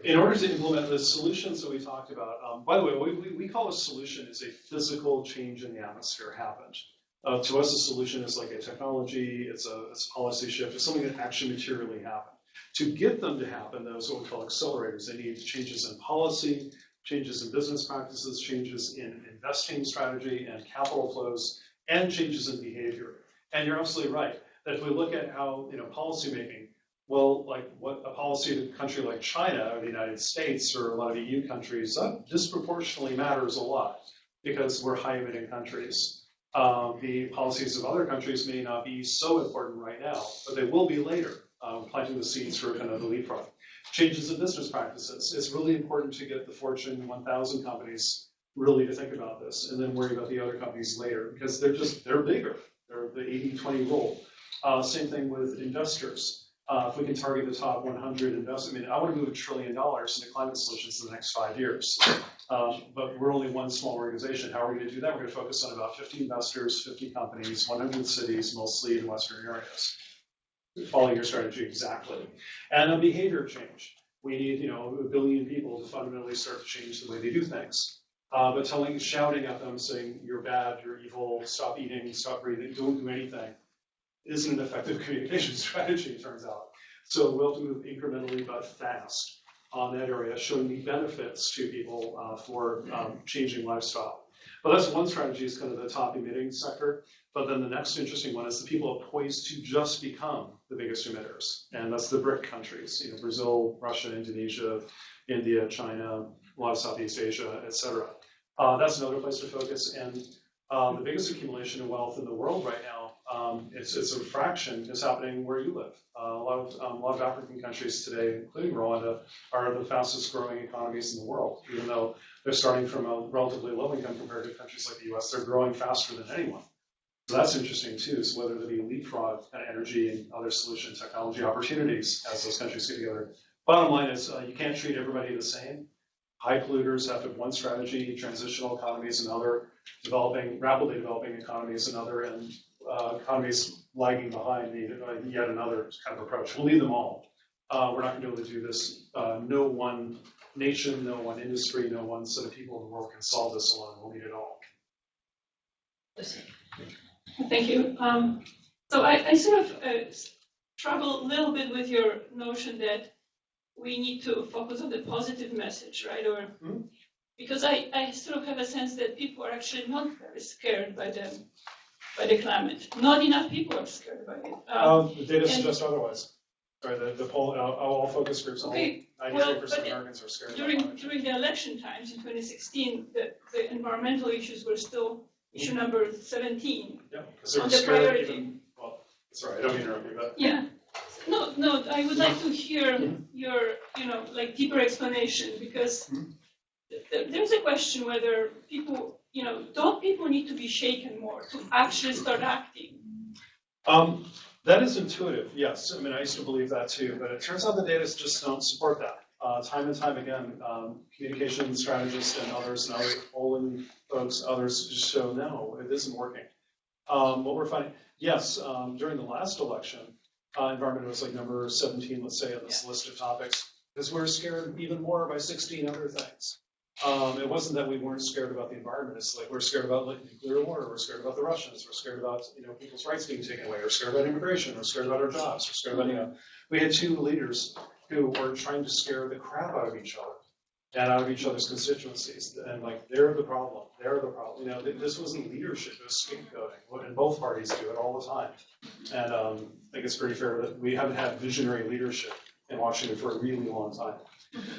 in order to implement the solutions that we talked about, by the way, we call a solution is a physical change in the atmosphere happened. To us, a solution is like a technology, it's a policy shift, it's something that actually materially happened. To get them to happen, those are what we call accelerators. They need changes in policy, changes in business practices, changes in investing strategy and capital flows, and changes in behavior. And you're absolutely right that if we look at how policy making, well, like what a policy of a country like China or the United States or a lot of EU countries, that disproportionately matters a lot because we're high emitting countries. The policies of other countries may not be so important right now, but they will be later, planting the seeds for kind of the leapfrog. Changes in business practices. It's really important to get the Fortune 1000 companies really to think about this, and then worry about the other companies later, because they're bigger. They're the 80-20 rule. Same thing with investors. If we can target the top 100 investors, I mean, I want to move $1 trillion into climate solutions in the next 5 years. But we're only one small organization. How are we going to do that? We're going to focus on about 50 investors, 50 companies, 100 cities, mostly in Western areas. Following your strategy exactly. And on behavior change. We need, 1 billion people to fundamentally start to change the way they do things. But shouting at them, saying, you're bad, you're evil, stop eating, stop breathing, don't do anything, isn't an effective communication strategy, it turns out. So we'll have to move incrementally but fast on that area, showing the benefits to people for changing lifestyle. But that's one strategy, is kind of the top emitting sector. But then the next interesting one is the people are poised to just become the biggest emitters. And that's the BRIC countries, Brazil, Russia, Indonesia, India, China, a lot of Southeast Asia, et cetera. That's another place to focus. And the biggest accumulation of wealth in the world right now, it's a fraction, is happening where you live. A lot of African countries today, including Rwanda, are the fastest growing economies in the world. Even though they're starting from a relatively low income compared to countries like the US, they're growing faster than anyone. So that's interesting too, so whether there be leapfrog kind of energy and other solution technology opportunities as those countries get together. Bottom line is you can't treat everybody the same. High polluters have to have one strategy, transitional economies another, rapidly developing economies another, and economies lagging behind need yet another kind of approach. We'll need them all. We're not going to be able to do this. No one nation, no one industry, no one set of people in the world can solve this alone. We'll need it all. Thank you. So I sort of struggle a little bit with your notion that we need to focus on the positive message, right? Or because I sort of have a sense that people are actually not very scared by the climate. Not enough people are scared by it. The data suggests otherwise. Sorry, the poll, all focus groups, okay, 93% of Americans are scared. During the election times in 2016, the environmental issues were still issue number 17 because they were on the scared priority. even, well, sorry, I don't mean to interrupt you, but. Yeah. No, I would like to hear your, deeper explanation, because there's a question whether people, don't people need to be shaken more to actually start acting? That is intuitive, yes. I mean, I used to believe that too, but it turns out the data just don't support that. Time and time again, communication strategists and others, and other polling folks, others just show no, it isn't working. What we're finding, yes, during the last election, environment was like number 17, let's say, on this list of topics, because we're scared even more by 16 other things. It wasn't that we weren't scared about the environment. It's like we're scared about nuclear war. We're scared about the Russians. We're scared about people's rights being taken away. We're scared about immigration. We're scared about our jobs. We're scared about We had two leaders who were trying to scare the crap out of each other and out of each other's constituencies. And they're the problem. They're the problem. This wasn't leadership. It was scapegoating. And both parties do it all the time. And I think it's pretty fair that we haven't had visionary leadership in Washington for a really long time.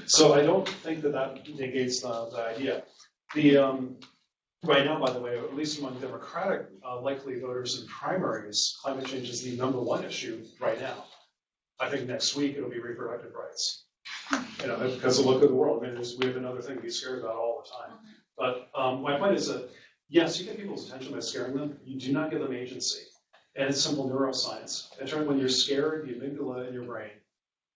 So I don't think that negates the idea. Right now, by the way, at least among Democratic likely voters in primaries, climate change is the #1 issue right now. I think next week it'll be reproductive rights. Because of the look of the world. I mean, we have another thing to be scared about all the time. But my point is that, yes, you get people's attention by scaring them. You do not give them agency. And it's simple neuroscience. When you're scared, the amygdala in your brain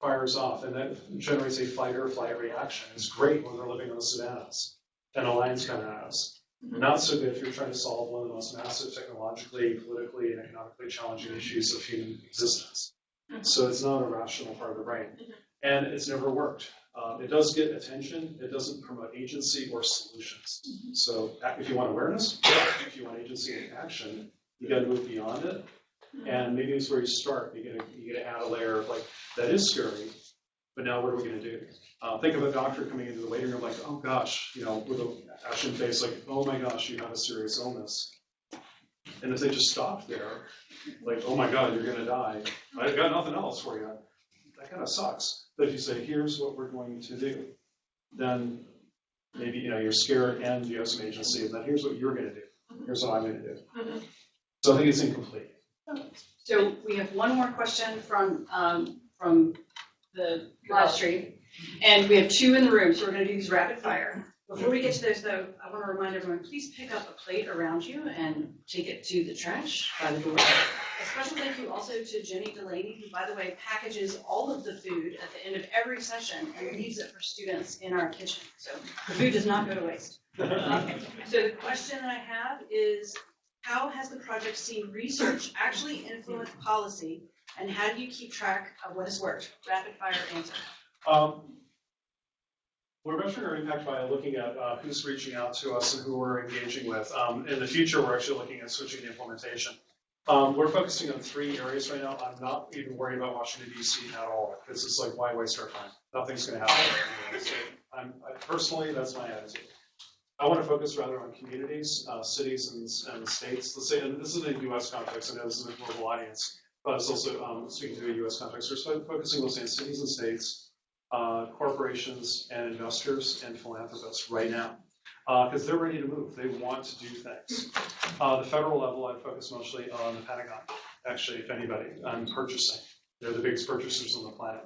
fires off, and that generates a fight or flight reaction. It's great when they're living on the savannas and a lion's coming at us. Not so good if you're trying to solve one of the most massive technologically, politically, and economically challenging issues of human existence. So it's not a rational part of the brain. And it's never worked. It does get attention. It doesn't promote agency or solutions. So if you want awareness, if you want agency and action, you got to move beyond it. And maybe it's where you start. You got to add a layer of that is scary, but now what are we going to do? Think of a doctor coming into the waiting room oh gosh, with an ashen face, oh my gosh, you have a serious illness. And if they just stop there, oh my God, you're going to die. I've got nothing else for you. That kind of sucks. But if you say, here's what we're going to do, then maybe you're scared and you have some agency, and then here's what you're going to do. Here's what I'm going to do. So I think it's incomplete. So we have one more question from the live stream, and we have two in the room, so we're going to do these rapid fire. Before we get to those though, I want to remind everyone, please pick up a plate around you and take it to the trash by the door. A special thank you also to Jenny Delaney, who, by the way, packages all of the food at the end of every session and leaves it for students in our kitchen. So the food does not go to waste. So the question I have is, how has the project seen research actually influence policy, and how do you keep track of what has worked? Rapid fire answer. We're measuring our impact by looking at who's reaching out to us and who we're engaging with. In the future, we're actually looking at switching the implementation. We're focusing on 3 areas right now. I'm not even worried about Washington, D.C. at all, because it's like, why waste our time? Nothing's going to happen. Anyway. So personally, that's my attitude. I want to focus rather on communities, cities, and states. Let's say, and this is in a U.S. context. I know this is a global audience, but it's also speaking to a U.S. context. We're focusing mostly on cities and states, corporations and investors and philanthropists right now, because they're ready to move. They want to do things. The federal level, I focus mostly on the Pentagon, actually, if anybody, on purchasing. They're the biggest purchasers on the planet.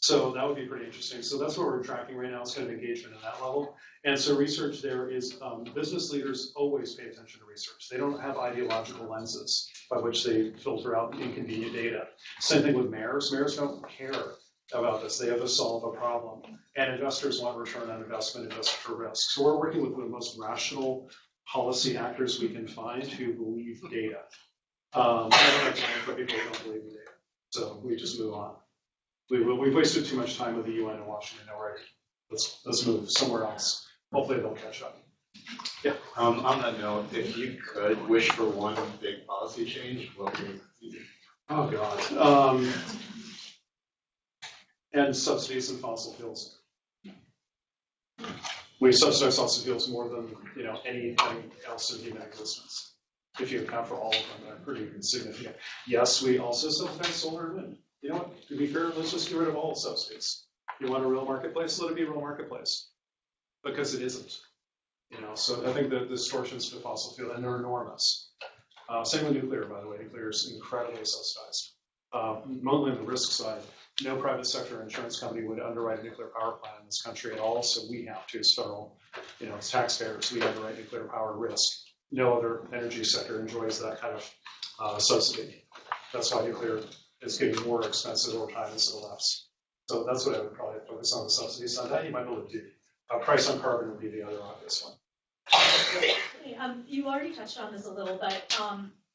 So that would be pretty interesting. So that's what we're tracking right now, is kind of engagement at that level. And so research there is, business leaders always pay attention to research. They don't have ideological lenses by which they filter out inconvenient data. Same thing with mayors. Mayors don't care about this. They have to solve a problem. And investors want return on investment, investor risk. So we're working with the most rational policy actors we can find who believe data. I don't have time for people who don't believe the data. So we just move on. We've wasted too much time with the UN in Washington already. Let's move somewhere else. Hopefully they'll catch up. Yeah. On that note, if you could wish for one big policy change, what would it be? Oh God. And subsidies in fossil fuels. We subsidize fossil fuels more than anything else in human existence. If you account for all of them, they're pretty significant. Yes, we also subsidize solar and wind. You know what? To be fair, let's just get rid of all subsidies. You want a real marketplace? Let it be a real marketplace. Because it isn't. So I think the distortions to fossil fuel, and they're enormous. Same with nuclear, by the way. Nuclear is incredibly subsidized. Mostly on the risk side, no private sector insurance company would underwrite a nuclear power plant in this country at all, so we have to, as federal, as taxpayers, we underwrite nuclear power risk. No other energy sector enjoys that kind of subsidy. That's why nuclear is getting more expensive over time instead of less. So that's what I would probably focus on, the subsidies. On that, you might be able to do. Price on carbon would be the other obvious one. You already touched on this a little, but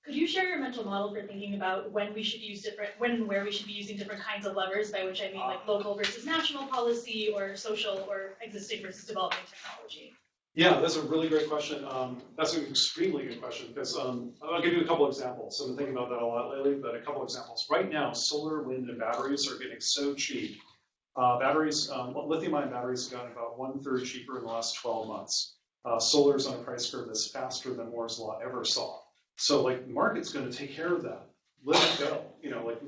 could you share your mental model for thinking about when we should use and where we should be using different kinds of levers, by which I mean like local versus national policy, or social or existing versus developing technology? Yeah, that's a really great question. That's an extremely good question, because I'll give you a couple examples. I've been thinking about that a lot lately, but a couple examples. Right now, solar, wind, and batteries are getting so cheap. Lithium-ion batteries have gotten about 1/3 cheaper in the last 12 months. Solar's on a price curve that's faster than Moore's Law ever saw. So, the market's going to take care of that. Let it go.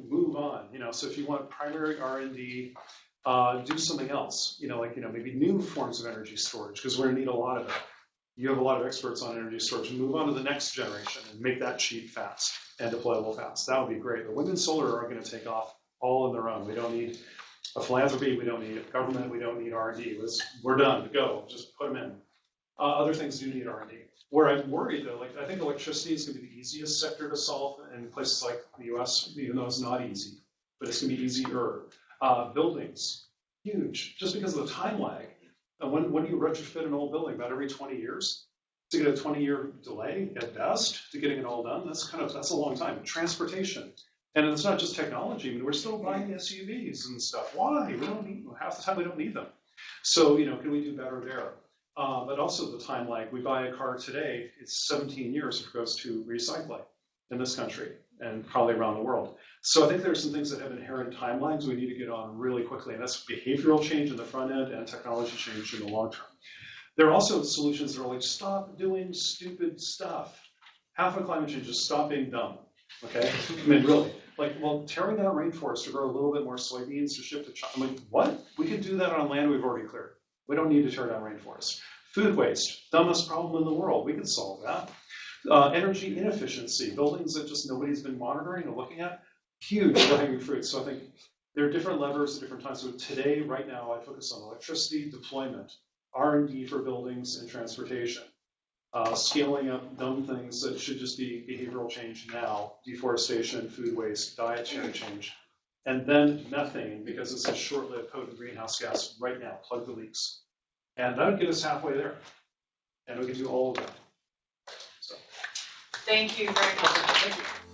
Move on. So if you want primary R&D, do something else. Maybe new forms of energy storage, because we're going to need a lot of it. You have a lot of experts on energy storage. Move on to the next generation and make that cheap fast and deployable fast. That would be great. But wind and solar are going to take off all on their own. We don't need a philanthropy. We don't need a government. We don't need R&D. We're done. Go. Just put them in. Other things do need R&D. Where I'm worried, though, I think electricity is going to be the easiest sector to solve in places like the U.S., even though it's not easy, but it's going to be easier. Buildings, huge, just because of the time lag. When do you retrofit an old building? About every 20 years? To get a 20-year delay at best to getting it all done, that's a long time. Transportation. And it's not just technology. I mean, we're still buying SUVs and stuff. Why? We don't need them. Half the time we don't need them. So, can we do better there? But also the time lag. We buy a car today, it's 17 years if it goes to recycling in this country and probably around the world. So I think there's some things that have inherent timelines we need to get on really quickly, and that's behavioral change in the front end and technology change in the long term. There are also solutions that are like, stop doing stupid stuff. Half of climate change is stop being dumb, okay? I mean, really. Tearing down rainforest to grow a little bit more soybeans to ship to China. I'm like, what? We can do that on land we've already cleared. We don't need to tear down rainforests. Food waste, dumbest problem in the world. We can solve that. Energy inefficiency, buildings that just nobody's been monitoring or looking at, huge low-hanging fruit. So I think there are different levers at different times. So today, right now, I focus on electricity deployment R&D for buildings and transportation, scaling up dumb things that should just be behavioral change now, deforestation, food waste, dietary change, and then methane, because it's a short-lived potent greenhouse gas right now, plug the leaks. And that would get us halfway there. And we could do all of that. So. Thank you very much. Thank you.